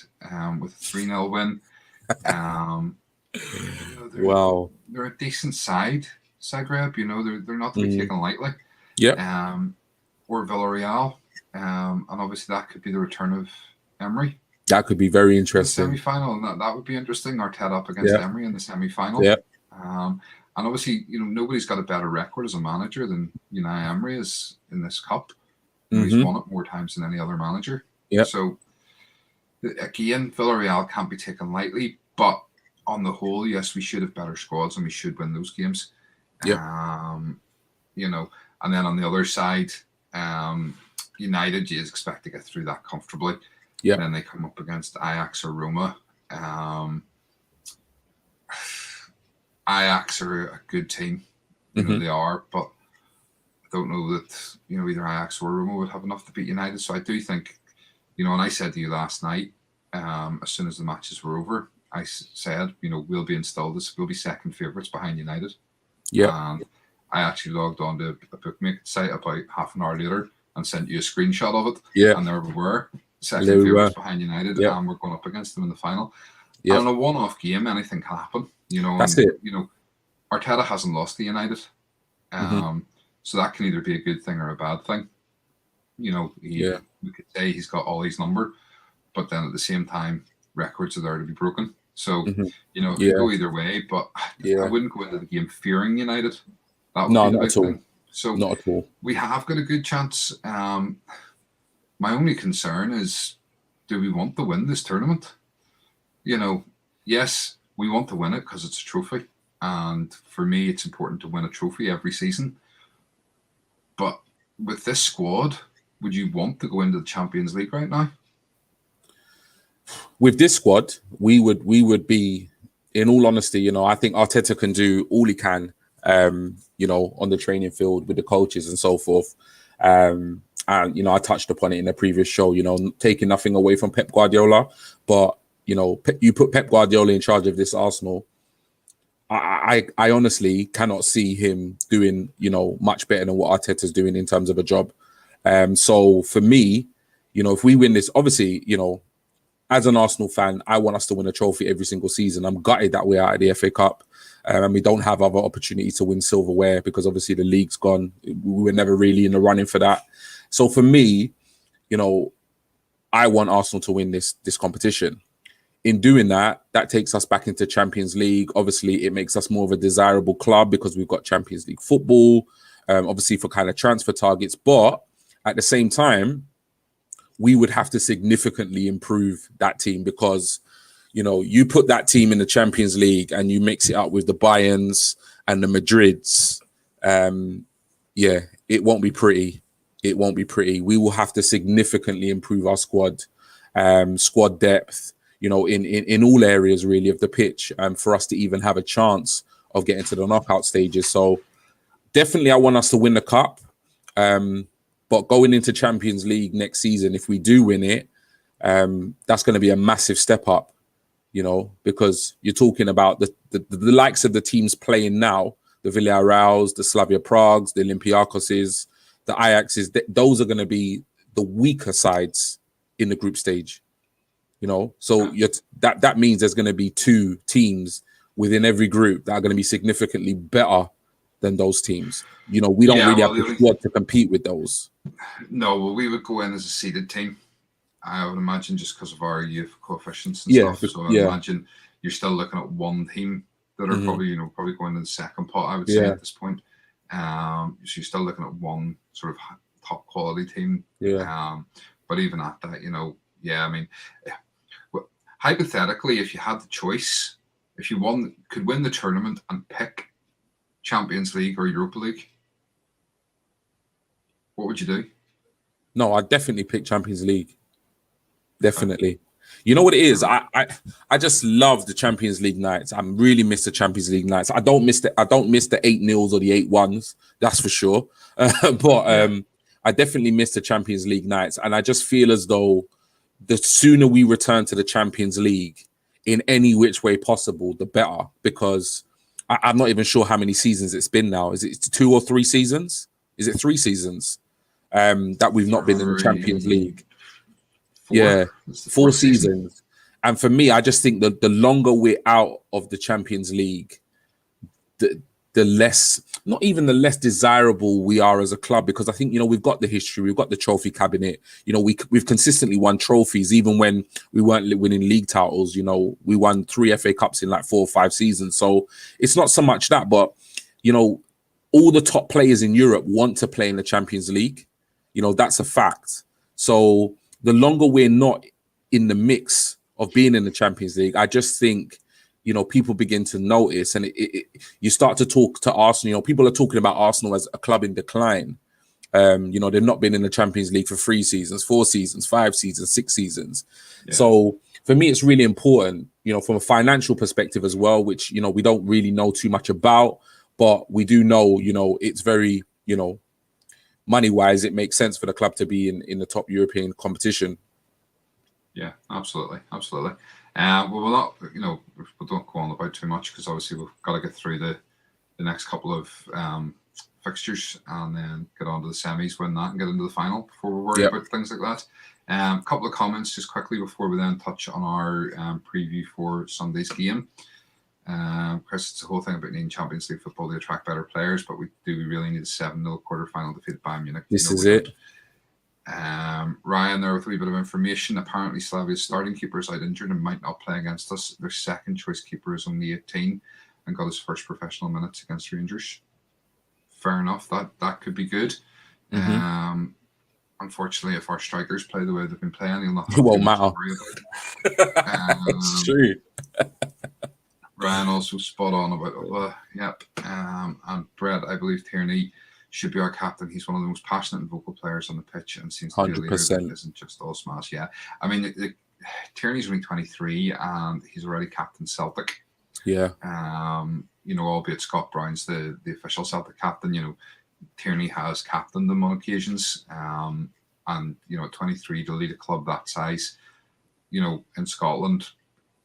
with a 3-0 win. You know, Wow. they're a decent side, Zagreb. You know, they're not to be taken lightly. Yep. Or Villarreal, and obviously that could be the return of Emery That could be very in the interesting. semi-final, and that would be interesting. Arteta up against Emery in the semi-final. Yep. And obviously, you know, nobody's got a better record as a manager than Unai Emery is in this cup. You know, he's won it more times than any other manager. Yep. So again, Villarreal can't be taken lightly, but on the whole, yes, we should have better squads and we should win those games. Yep. You know, and then on the other side, United, you expect to get through that comfortably. Yeah. Then they come up against Ajax or Roma. Ajax are a good team. You know, they are, but I don't know that, you know, either Ajax or Roma would have enough to beat United. So I do think, you know, and I said to you last night, as soon as the matches were over, I said, you know, we'll be second favourites behind United. Yeah. And I actually logged on to a bookmaker site about half an hour later and sent you a screenshot of it. Yeah. And there we were, second favourites behind United, and we're going up against them in the final. Yeah. And in a one-off game, anything can happen. You know, that's it. You know, Arteta hasn't lost to United. So that can either be a good thing or a bad thing. You know, we could say he's got Ollie's number, but then at the same time, records are there to be broken. So, you know, it could go either way, but I wouldn't go into the game fearing United. That would be the big thing. So not at all. We have got a good chance. My only concern is, do we want to win this tournament? You know, yes, we want to win it because it's a trophy. And for me, it's important to win a trophy every season. But with this squad, would you want to go into the Champions League right now? With this squad, we would be, in all honesty, you know, I think Arteta can do all he can, you know, on the training field with the coaches and so forth. And, you know, I touched upon it in a previous show, you know, taking nothing away from Pep Guardiola. But, you know, you put Pep Guardiola in charge of this Arsenal, I honestly cannot see him doing, you know, much better than what Arteta's doing in terms of a job. So for me, you know, if we win this, obviously, you know, as an Arsenal fan, I want us to win a trophy every single season. I'm gutted that we're out of the FA Cup and we don't have other opportunities to win silverware because obviously the league's gone. We were never really in the running for that. So for me, you know, I want Arsenal to win this competition. In doing that, that takes us back into Champions League. Obviously, it makes us more of a desirable club because we've got Champions League football, obviously for kind of transfer targets. But at the same time, we would have to significantly improve that team because, you know, you put that team in the Champions League and you mix it up with the Bayerns and the Madrids. It won't be pretty. It won't be pretty. We will have to significantly improve our squad depth, you know, in all areas really of the pitch, for us to even have a chance of getting to the knockout stages. So definitely I want us to win the cup. But going into Champions League next season, if we do win it, that's going to be a massive step up, you know, because you're talking about the likes of the teams playing now, the Villarreals, the Slavia Pragues, the Olympiacos, the Ajaxes, those are going to be the weaker sides in the group stage. You know, so that means there's going to be two teams within every group that are going to be significantly better than those teams. You know, we don't really have the squad to compete with those. No, well, we would go in as a seeded team. I would imagine just because of our youth coefficients and stuff. So I imagine you're still looking at one team that are probably going to the second pot, I would say at this point. So you're still looking at one sort of top quality team. But even at that, you know, I mean, hypothetically, if you had the choice, if you could win the tournament and pick Champions League or Europa League, what would you do? No, I'd definitely pick Champions League. Definitely. You know what it is? I just love the Champions League nights. I really miss the Champions League nights. I don't miss the 8-0s or the 8-1s, that's for sure. But I definitely miss the Champions League nights. And I just feel as though the sooner we return to the Champions League in any which way possible, the better. Because I'm not even sure how many seasons it's been now. Is it 2 or 3 seasons? Is it 3 seasons that we've not been in the Champions League? 4 seasons. And for me, I just think that the longer we're out of the Champions League, the less, not even the less desirable we are as a club, because I think, we've got the history, we've got the trophy cabinet. We've consistently won trophies, even when we weren't winning league titles. We won 3 FA Cups in like 4 or 5 seasons. So it's not so much that, but, all the top players in Europe want to play in the Champions League. That's a fact. So the longer we're not in the mix of being in the Champions League, I just think, people begin to notice, and you start to talk to Arsenal. People are talking about Arsenal as a club in decline. They've not been in the Champions League for 3 seasons, 4 seasons, 5 seasons, 6 seasons. Yeah. So for me, it's really important, from a financial perspective as well, which, we don't really know too much about, but we do know, it's very, money-wise, it makes sense for the club to be in the top European competition. Yeah, absolutely. We'll not, we don't go on about too much, because obviously we've got to get through the next couple of fixtures and then get on to the semis, win that, and get into the final before we worry about things like that. A couple of comments just quickly before we then touch on our preview for Sunday's game. Chris, it's the whole thing about needing Champions League football to attract better players, but we really need a 7-0 quarter-final defeat at Bayern Munich. This is it. Ryan there with a wee bit of information. Apparently Slavia's starting keeper is out injured and might not play against us. Their second choice keeper is only 18 and got his first professional minutes against Rangers. Fair enough, that could be good. Unfortunately, if our strikers play the way they've been playing, he'll not have it won't matter. It's true. Ryan also spot on about and Brett, I believe Tierney should be our captain. He's one of the most passionate and vocal players on the pitch, and seems to be a leader that isn't just all smash. Yeah, I mean, Tierney's only 23 and he's already captain Celtic. Yeah. Albeit Scott Brown's the official Celtic captain. Tierney has captained them on occasions. And at 23 to lead a club that size, in Scotland,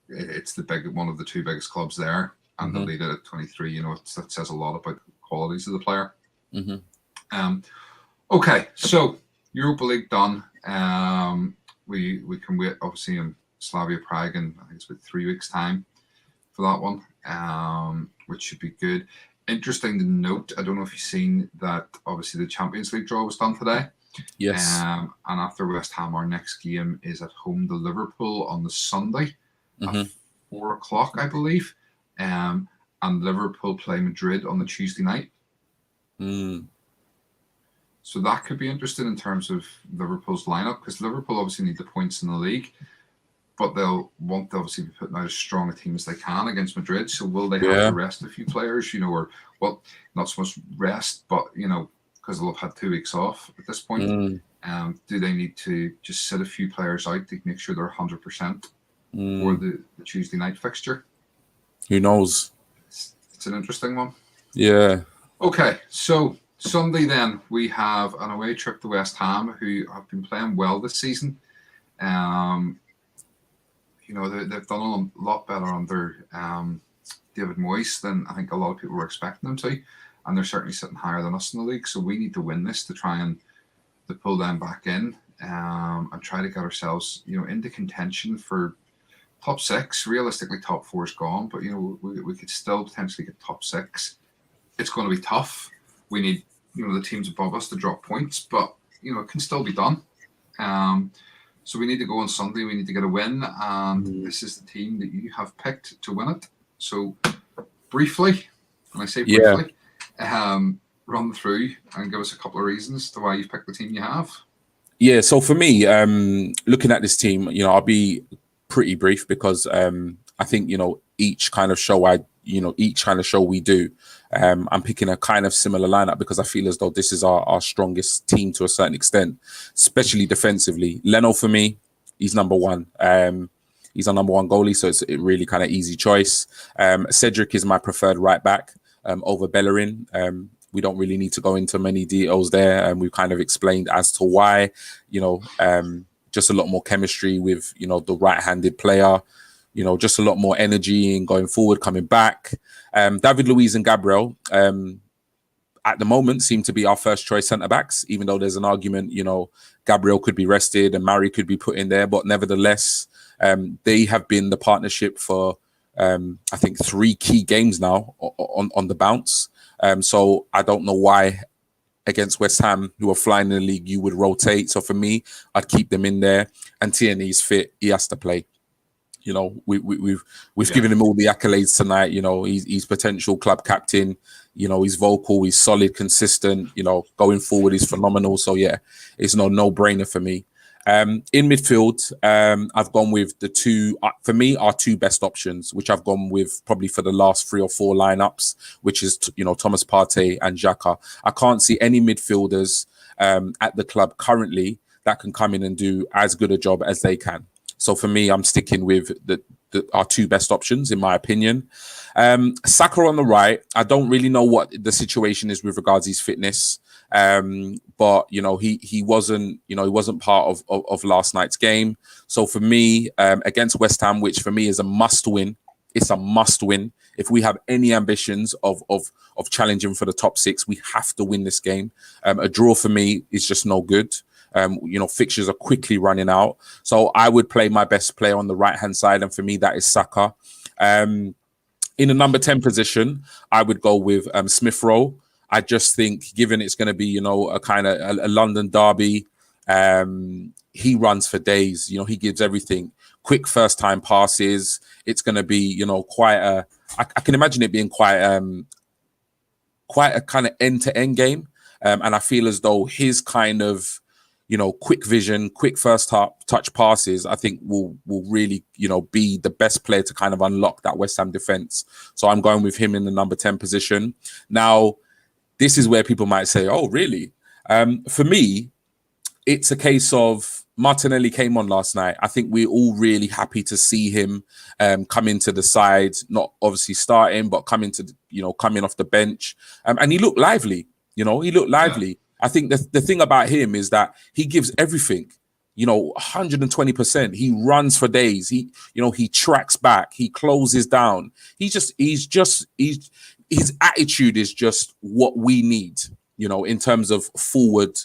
it's one of the 2 biggest clubs there, and to lead it at 23, that says a lot about the qualities of the player. Okay, so Europa League done. We can wait, obviously, in Slavia Prague, and I think it's about 3 weeks' time for that one, which should be good. Interesting to note, I don't know if you've seen that, obviously the Champions League draw was done today. Yes. And after West Ham, our next game is at home to Liverpool on the Sunday at 4 o'clock, I believe. And Liverpool play Madrid on the Tuesday night. So that could be interesting in terms of Liverpool's lineup, because Liverpool obviously need the points in the league, but they'll want to obviously be putting out as strong a team as they can against Madrid. So will they have to rest a few players, or not so much rest, but because they'll have had 2 weeks off at this point. Do they need to just sit a few players out to make sure they're 100% for the Tuesday night fixture? Who knows? It's an interesting one. Yeah. Okay, so Sunday then we have an away trip to West Ham, who have been playing well this season. They've done a lot better under David Moyes than I think a lot of people were expecting them to, and they're certainly sitting higher than us in the league. So we need to win this to try and to pull them back in, and try to get ourselves into contention for top 6. Realistically, top 4 is gone, but we could still potentially get top 6. It's going to be tough. We need the teams above us to drop points, but it can still be done. So we need to go on Sunday. We need to get a win, and this is the team that you have picked to win it. So briefly, and I say briefly, run through and give us a couple of reasons to why you've picked the team you have. Yeah. So for me, looking at this team, I'll be pretty brief, because I think each kind of show we do, I'm picking a kind of similar lineup, because I feel as though this is our strongest team to a certain extent, especially defensively. Leno, for me, he's number 1. He's our number 1 goalie, so it's a really kind of easy choice. Cedric is my preferred right back over Bellerin. We don't really need to go into many details there, and we've kind of explained as to why. Just a lot more chemistry with the right-handed player. Just a lot more energy in going forward, coming back. David Luiz and Gabriel, at the moment, seem to be our first choice centre-backs, even though there's an argument, Gabriel could be rested and Mari could be put in there. But nevertheless, They have been the partnership for I think 3 key games now on the bounce. So I don't know why against West Ham, who are flying in the league, you would rotate. So for me, I'd keep them in there. And Tierney's fit; he has to play. You know, we've given him all the accolades tonight. You know, he's potential club captain. You know, he's vocal, he's solid, consistent. You know, going forward, he's phenomenal. So yeah, it's no brainer for me. In midfield, I've gone with the two, for me, our 2 best options, which I've gone with probably for the last 3 or 4 lineups, which is, you know, Thomas Partey and Xhaka. I can't see any midfielders at the club currently that can come in and do as good a job as they can. So for me, I'm sticking with our 2 best options, in my opinion. Saka on the right, I don't really know what the situation is with regards to his fitness. But you know, he wasn't part of last night's game. So for me, against West Ham, which for me is a must win, it's a must win. If we have any ambitions of challenging for the top 6, we have to win this game. A draw for me is just no good. You know, fixtures are quickly running out. So I would play my best player on the right-hand side. And for me, that is Saka. In the number 10 position, I would go with Smith Rowe. I just think, given it's going to be, you know, a kind of a London derby, he runs for days. You know, he gives everything. Quick first-time passes. It's going to be, you know, quite a... I can imagine it being quite a kind of end-to-end game. And I feel as though his kind of, you know, quick vision, quick first touch passes, I think will really, you know, be the best player to kind of unlock that West Ham defense. So I'm going with him in the number 10 position. Now, this is where people might say, oh, really? For me, it's a case of Martinelli came on last night. I think we're all really happy to see him come into the side, not obviously starting, but coming off the bench. And he looked lively, you know, Yeah. I think the thing about him is that he gives everything, you know, 120%. He runs for days. He tracks back. He closes down. His attitude is just what we need, you know, in terms of forward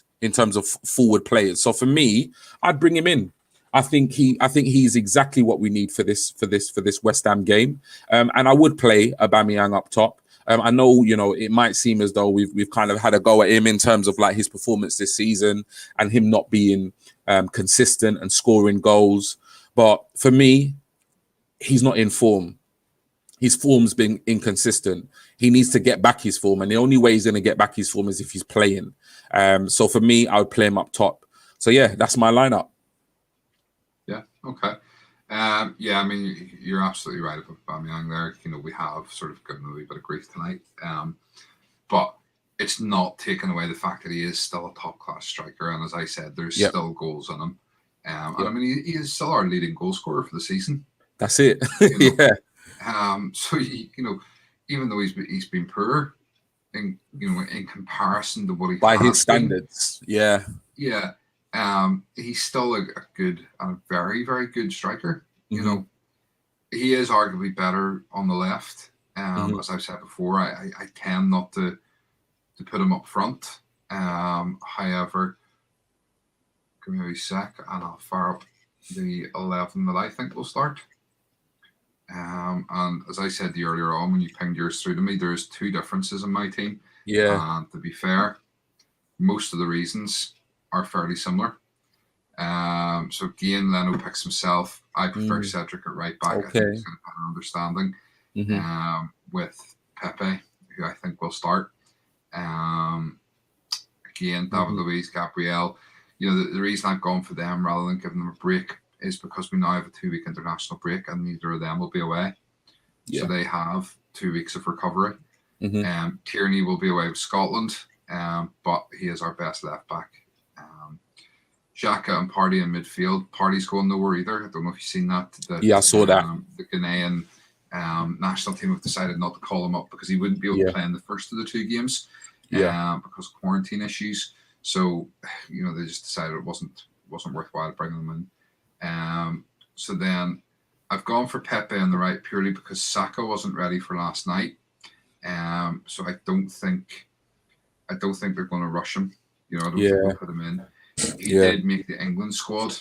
players. So for me, I'd bring him in. I think he's exactly what we need for this West Ham game. And I would play Aubameyang up top. I know, you know, it might seem as though we've kind of had a go at him in terms of like his performance this season and him not being consistent and scoring goals. But for me, he's not in form. His form's been inconsistent. He needs to get back his form. And the only way he's going to get back his form is if he's playing. So for me, I would play him up top. So yeah, that's my lineup. Yeah, okay. Yeah, I mean, you're absolutely right about Aubameyang there. You know, we have sort of given a wee bit of grief tonight. But it's not taking away the fact that he is still a top-class striker. And as I said, there's still goals in him. And I mean, he is still our leading goal scorer for the season. That's it. You know? Yeah. So, you know, even though he's been poor in comparison to what he by has his standards. Yeah. He's still a good and a very, very good striker. Mm-hmm. You know, he is arguably better on the left. As I've said before, I tend not to put him up front. However, give me a sec and I'll fire up the 11 that I think will start. And as I said earlier on, when you pinged yours through to me, there's 2 differences in my team. Yeah. And to be fair, most of the reasons are fairly similar. So again, Leno picks himself. I prefer Cedric at right back. Okay. I think he's got a better understanding with Pepe, who I think will start. Again, David Luiz, Gabriel. You know, the reason I've gone for them rather than giving them a break is because we now have a 2-week international break and neither of them will be away. Yeah. So they have 2 weeks of recovery. Tierney will be away with Scotland, but he is our best left back. Xhaka and Partey in midfield. Partey's going nowhere either. I don't know if you've seen that. I saw that. The Ghanaian national team have decided not to call him up because he wouldn't be able to play in the first of the 2 games because of quarantine issues. So, you know, they just decided it wasn't worthwhile bringing them in. So then I've gone for Pepe on the right purely because Saka wasn't ready for last night. So I don't think they're going to rush him. You know, I don't think they'll put him in. He did make the England squad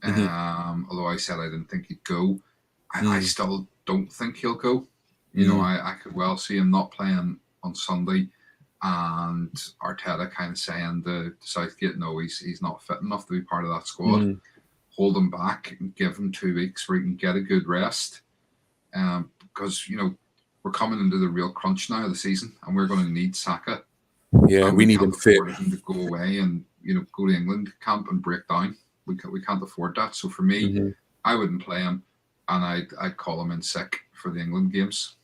Although I said I didn't think he'd go, I Mm. still don't think he'll go. You know, I could well see him not playing on Sunday, and Arteta kind of saying to Southgate, no, he's not fit enough to be part of that squad. Hold him back and give him 2 weeks where he can get a good rest. Because, you know, we're coming into the real crunch now of the season, and we're going to need Saka. Yeah, we need him can't fit. afford him to go away and, you know, go to England camp and break down. We can't afford that. So for me, I wouldn't play him, and I'd call him in sick for the England games.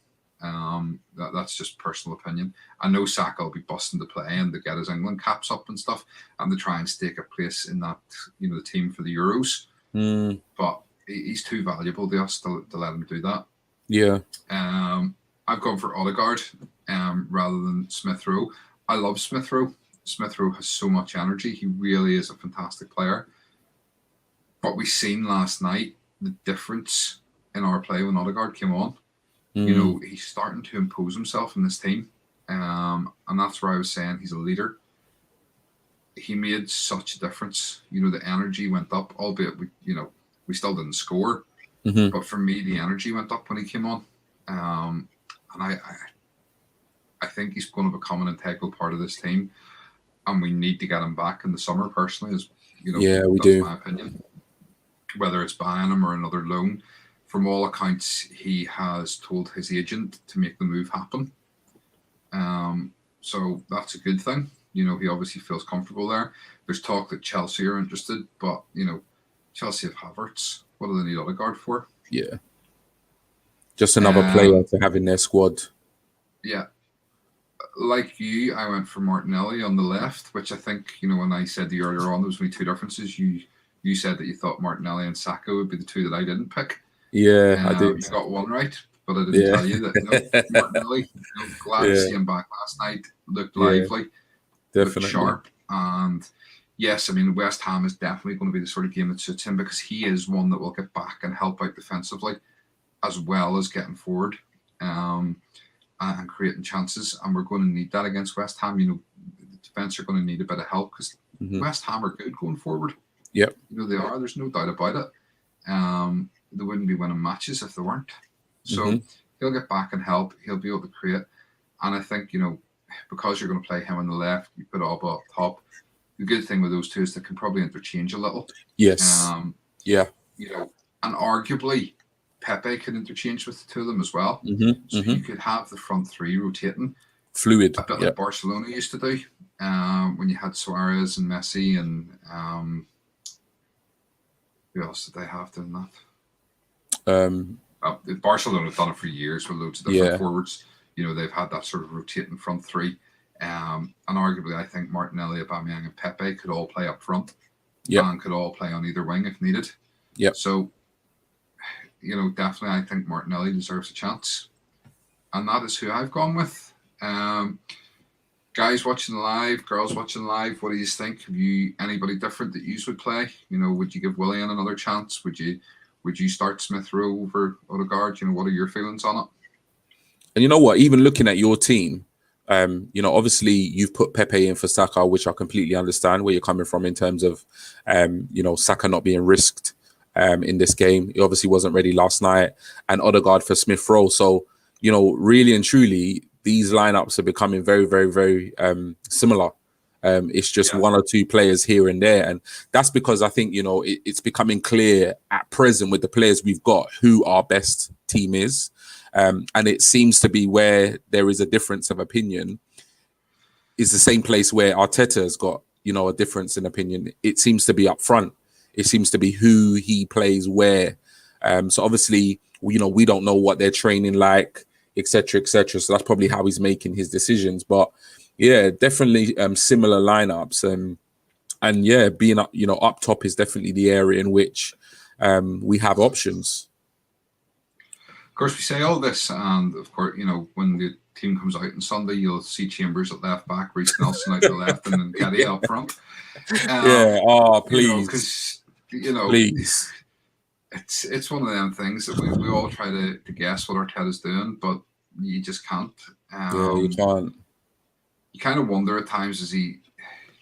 That's just personal opinion. I know Saka will be busting to play and to get his England caps up and stuff, and to try and stake a place in that, you know, the team for the Euros. But he's too valuable to us to let him do that. Yeah. I've gone for Odegaard rather than Smith Rowe. I love Smith Rowe. Smith Rowe has so much energy. He really is a fantastic player. But we seen last night the difference in our play when Odegaard came on. You know, he's starting to impose himself in this team. And that's where I was saying he's a leader. He made such a difference. You know, the energy went up, albeit we still didn't score. But for me, the energy went up when he came on. And I think he's going to become an integral part of this team. And we need to get him back in the summer, personally. That's my opinion. Whether it's buying him or another loan. From all accounts, he has told his agent to make the move happen. So that's a good thing. You know, he obviously feels comfortable there. There's talk that Chelsea are interested, but, you know, Chelsea have Havertz. What do they need Odegaard for? Yeah. Just another player to have in their squad. Yeah. Like you, I went for Martinelli on the left, which I think, you know, when I said to you earlier on, there was only 2 differences. You said that you thought Martinelli and Saka would be the 2 that I didn't pick. Yeah, I did. You got one right, but I didn't tell you that Martinelli, glad to see him back last night. Looked lively, definitely looked sharp. And yes, I mean, West Ham is definitely going to be the sort of game that suits him, because he is one that will get back and help out defensively as well as getting forward and creating chances. And we're going to need that against West Ham. You know, the defence are going to need a bit of help, because West Ham are good going forward. Yep. You know, they are. There's no doubt about it. They wouldn't be winning matches if they weren't. So he'll get back and help. He'll be able to create. And I think, you know, because you're going to play him on the left, you put Alba up top. The good thing with those two is they can probably interchange a little. Yes. You know, and arguably Pepe could interchange with the 2 of them as well. So you could have the front 3 rotating. Fluid. A bit like Barcelona used to do when you had Suarez and Messi and who else did they have doing that? Barcelona have done it for years with loads of different forwards. You know, they've had that sort of rotating front 3. And arguably, I think Martinelli, Aubameyang, and Pepe could all play up front. And could all play on either wing if needed. So, you know, definitely I think Martinelli deserves a chance. And that is who I've gone with. Guys watching live, girls watching live, what do you think? Have you anybody different that you would play? You know, would you give Willian another chance? Would you start Smith Rowe over Odegaard? You know, what are your feelings on it? And you know what? Even looking at your team, you know, obviously you've put Pepe in for Saka, which I completely understand where you're coming from in terms of, you know, Saka not being risked in this game. He obviously wasn't ready last night, and Odegaard for Smith Rowe. So, you know, really and truly, these lineups are becoming very, very, very similar. It's just 1 or 2 players here and there. And that's because I think, you know, it's becoming clear at present with the players we've got who our best team is. And it seems to be where there is a difference of opinion is the same place where Arteta has got, you know, a difference in opinion. It seems to be up front. It seems to be who he plays where. So obviously, you know, we don't know what they're training like, etc., etc. So that's probably how he's making his decisions. But yeah, definitely similar lineups. And yeah, being up, you know, up top is definitely the area in which we have options. Of course, we say all this, and of course, you know, when the team comes out on Sunday, you'll see Chambers at left back, Reece Nelson out the left, and then Getty up front. Please, because you know, please. It's one of them things that we all try to guess what Arteta's doing, but you just can't. You can't. You kind of wonder at times, is he,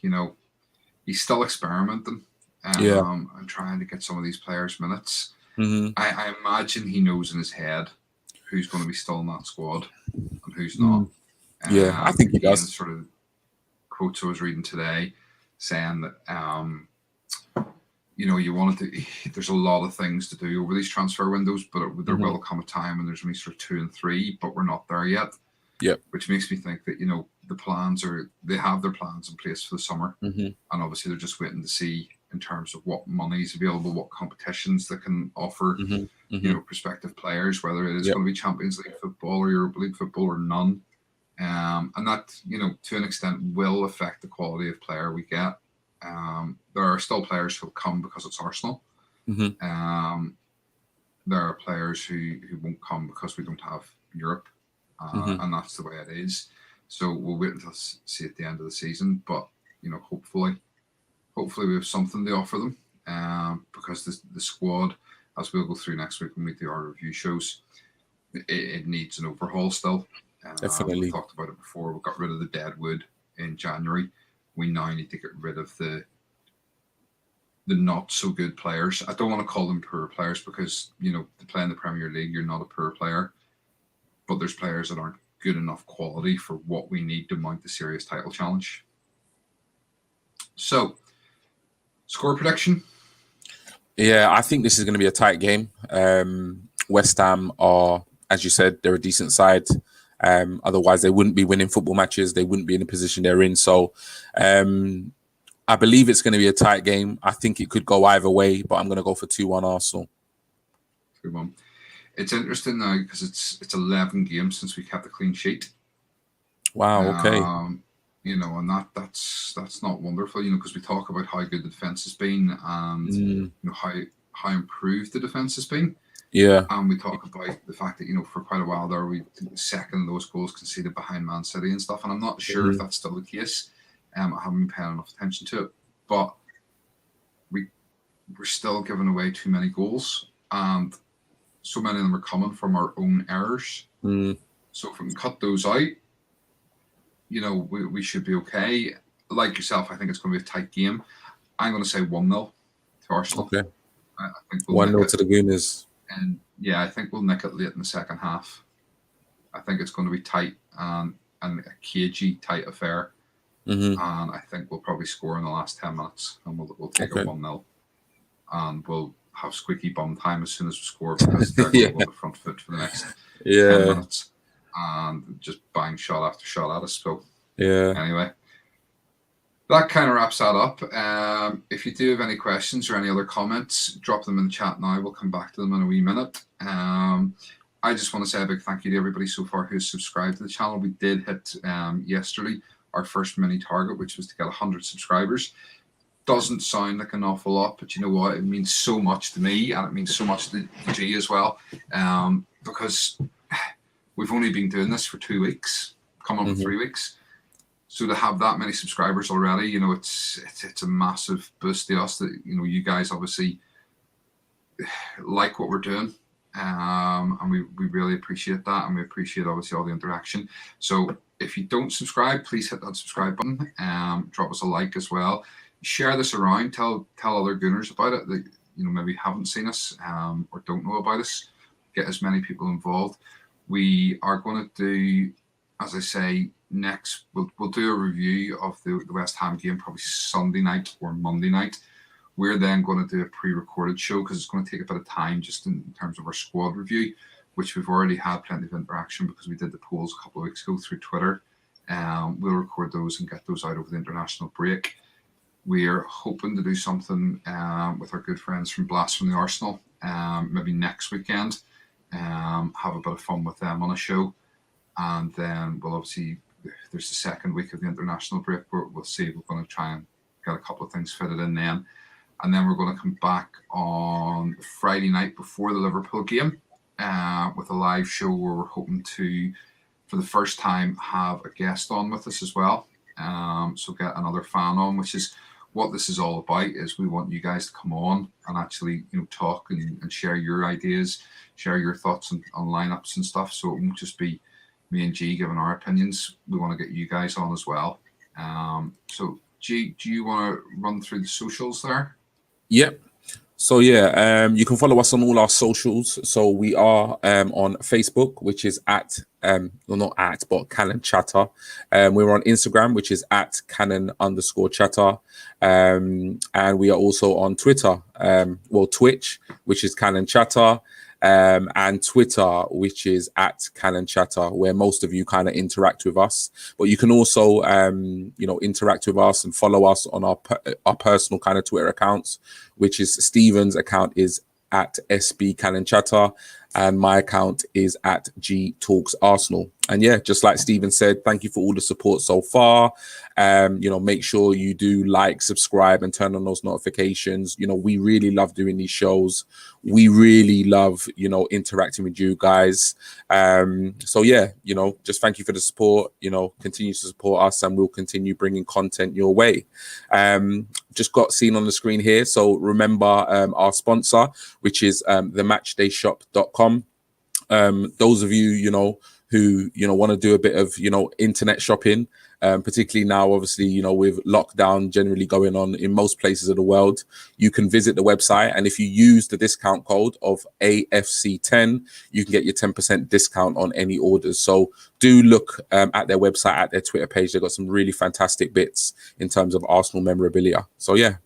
you know, he's still experimenting. Yeah. and trying to get some of these players minutes. Hmm. I imagine he knows in his head who's going to be still in that squad and who's not. Yeah, I think he Again, does. sort of quotes I was reading today saying that you wanted to. There's a lot of things to do over these transfer windows, but there will come a time when there's only sort of 2 and 3, but we're not there yet. Yep. Which makes me think that they have their plans in place for the summer, and obviously they're just waiting to see in terms of what money is available, what competitions they can offer, prospective players, whether it is going to be Champions League football or Europa League football or none. And that, to an extent will affect the quality of player we get. There are still players who'll come because it's Arsenal. There are players who won't come because we don't have Europe, and that's the way it is. So we'll wait until see at the end of the season. But hopefully we have something to offer them, because the squad, as we'll go through next week when we do our review shows, it needs an overhaul still. Definitely. We talked about it before. We got rid of the dead wood in January. We now need to get rid of the not so good players. I don't want to call them poor players because to play in the Premier League, you're not a poor player, but there's players that aren't good enough quality for what we need to mount the serious title challenge. So, score prediction. Yeah, I think this is going to be a tight game. West Ham are, as you said, they're a decent side. Otherwise, they wouldn't be winning football matches. They wouldn't be in the position they're in. So I believe it's going to be a tight game. I think it could go either way, but I'm going to go for 2-1 Arsenal. 2-1. It's interesting now because it's 11 games since we kept a clean sheet. Wow, okay. And that's not wonderful, because we talk about how good the defence has been and how improved the defence has been. Yeah. And we talk about the fact that, for quite a while there, we second of those goals conceded behind Man City and stuff. And I'm not sure if that's still the case. I haven't been paying enough attention to it. But we're still giving away too many goals. And so many of them are coming from our own errors. So if we can cut those out, we should be okay. Like yourself, I think it's going to be a tight game. I'm going to say 1-0 to Arsenal. Okay. I think we'll 1-0 to the Gooners. And yeah, I think we'll nick it late in the second half. I think it's going to be tight and a cagey, tight affair. And I think we'll probably score in the last 10 minutes and we'll take a 1-0. And we'll have squeaky bum time as soon as we score because they're going to go on the front foot for the next 10 minutes. And just bang shot after shot at us. So anyway, that kind of wraps that up. If you do have any questions or any other comments, drop them in the chat now. We'll come back to them in a wee minute. I just want to say a big thank you to everybody so far who's subscribed to the channel. We did hit yesterday our first mini target, which was to get 100 subscribers. Doesn't sound like an awful lot, but you know what? It means so much to me, and it means so much to G as well, because we've only been doing this for 2 weeks, coming up 3 weeks. So to have that many subscribers already, it's a massive boost to us that, you guys obviously like what we're doing. And we really appreciate that. And we appreciate obviously all the interaction. So if you don't subscribe, please hit that subscribe button. Drop us a like as well. Share this around. Tell other Gooners about it that, maybe haven't seen us or don't know about us. Get as many people involved. We are going to do, as I say, next we'll do a review of the West Ham game probably Sunday night or Monday night. We're then going to do a pre-recorded show because it's going to take a bit of time just in terms of our squad review, which we've already had plenty of interaction because we did the polls a couple of weeks ago through Twitter. We'll record those and get those out over the international break. We are hoping to do something with our good friends from Blast from the Arsenal, maybe next weekend. Have a bit of fun with them on a show, and then we'll obviously, there's the second week of the international break where we'll see. We're going to try and get a couple of things fitted in then, and then we're going to come back on Friday night before the Liverpool game with a live show where we're hoping to, for the first time, have a guest on with us as well. So get another fan on, which is what this is all about. Is we want you guys to come on and actually talk and share your ideas, share your thoughts on lineups and stuff. So it won't just be me and G giving our opinions. We want to get you guys on as well. So G, do you want to run through the socials there? Yep. So yeah, you can follow us on all our socials. So we are on Facebook, which is at well, not at, but Canon Chatter. We're on Instagram, which is at Canon_Chatter. And we are also on Twitter, well, Twitch, which is Canon Chatter. And Twitter, which is at Canon Chatter, where most of you kind of interact with us. But you can also, interact with us and follow us on our personal kind of Twitter accounts, which is Steven's account is at SB Canon Chatter, and my account is at G Talks Arsenal. And yeah, just like Steven said, thank you for all the support so far. Make sure you do like, subscribe, and turn on those notifications. We really love doing these shows. We really love, interacting with you guys. So yeah, just thank you for the support. Continue to support us, and we'll continue bringing content your way. Just got seen on the screen here. So remember our sponsor, which is thematchdayshop.com. Those of you, who want to do a bit of internet shopping, particularly now, obviously, with lockdown generally going on in most places of the world, you can visit the website, and if you use the discount code of AFC10, you can get your 10% discount on any orders. So do look at their website, at their Twitter page. They've got some really fantastic bits in terms of Arsenal memorabilia. So yeah,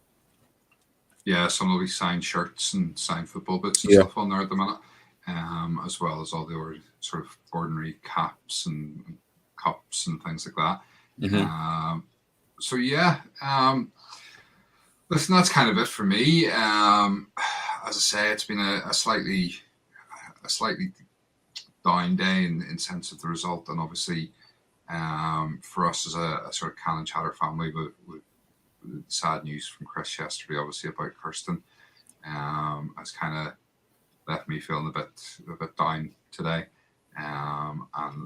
some lovely signed shirts and signed football bits and stuff on there at the minute, as well as all the sort of ordinary caps and cups and things like that. Listen, that's kind of it for me. As I say, it's been a slightly down day in sense of the result, and obviously for us as a sort of Canon Chatter family, with sad news from Chris yesterday, obviously, about Kirsten, has kind of left me feeling a bit down today. And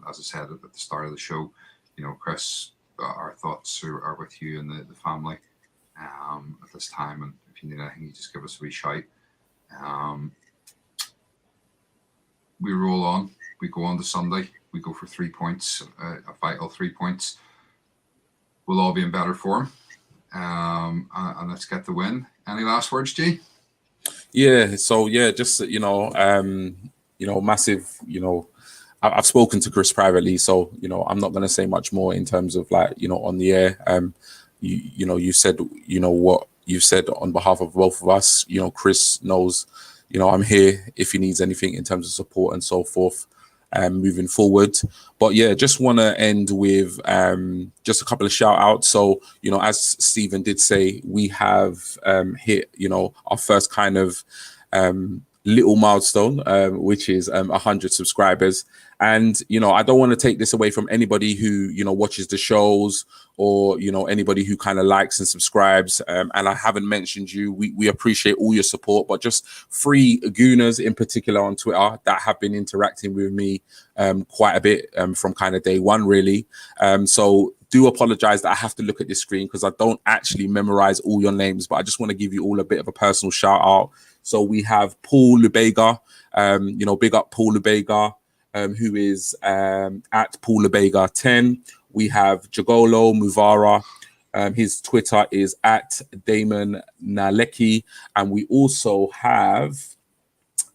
as I said at the start of the show, Chris, our thoughts are with you and the family at this time. And if you need anything, you just give us a wee shout. We roll on. We go on to Sunday. We go for 3 points, a vital 3 points. We'll all be in better form. And let's get the win. Any last words, G? Yeah. So yeah, just massive. I've spoken to Chris privately, so I'm not going to say much more in terms of on the air. You said what you've said on behalf of both of us. Chris knows I'm here if he needs anything in terms of support and so forth, moving forward. But yeah, just want to end with just a couple of shout outs. So as Stephen did say, we have hit our first kind of little milestone, which is 100 subscribers. And I don't want to take this away from anybody who watches the shows, or anybody who kind of likes and subscribes. And I haven't mentioned you. We appreciate all your support, but just 3 Gooners in particular on Twitter that have been interacting with me quite a bit from kind of day one, really. So do apologize that I have to look at this screen because I don't actually memorize all your names, but I just want to give you all a bit of a personal shout out. So we have Paul Lubega, big up Paul Lubega, who is at Paul Lubega 10. We have Jagolo Muvara. His Twitter is at Damon Naleki. And we also have,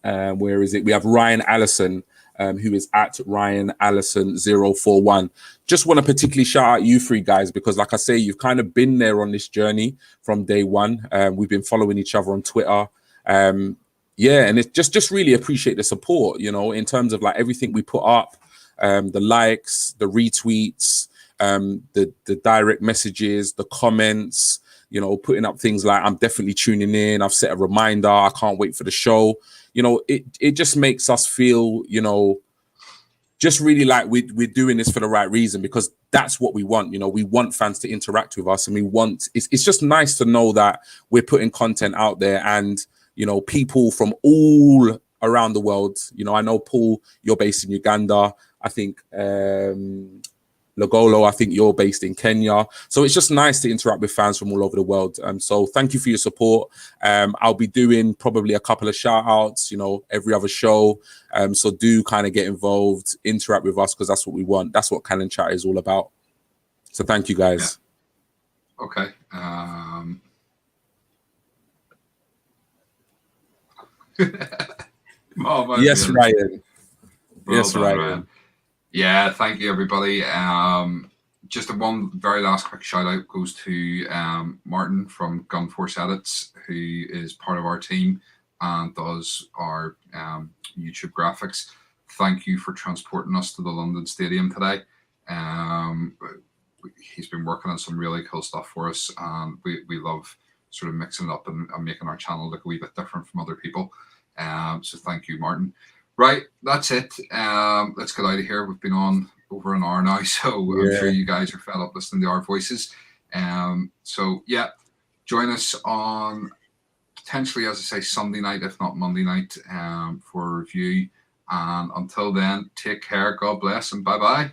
where is it? We have Ryan Allison, who is at Ryan Allison 041. Just want to particularly shout out you 3 guys, because like I say, you've kind of been there on this journey from day one. We've been following each other on Twitter. And it's just really appreciate the support, in terms of everything we put up, the likes, the retweets, the direct messages, the comments, putting up things like, I'm definitely tuning in, I've set a reminder, I can't wait for the show. It just makes us feel, just really like we're doing this for the right reason, because that's what we want. We want fans to interact with us, and it's just nice to know that we're putting content out there, and people from all around the world. I know, Paul, you're based in Uganda. I think Logolo, I think you're based in Kenya. So it's just nice to interact with fans from all over the world. So thank you for your support. I'll be doing probably a couple of shout outs, every other show. So do kind of get involved, interact with us, because that's what we want. That's what Canon Chat is all about. So thank you, guys. Yeah. Okay. Oh, my Yes, man. Ryan. Well Yes, done, Ryan. Ryan. Yeah, thank you, everybody. Just a one very last quick shout out goes to Martin from Gunforce Edits, who is part of our team and does our YouTube graphics. Thank you for transporting us to the London Stadium today. He's been working on some really cool stuff for us, and we love sort of mixing it up and making our channel look a wee bit different from other people. So thank you, Martin. Right, that's it. Let's get out of here. We've been on over an hour now, so I'm sure you guys are fed up listening to our voices. So yeah, join us on potentially, as I say, Sunday night, if not Monday night, for a review. And until then, take care. God bless, and bye bye.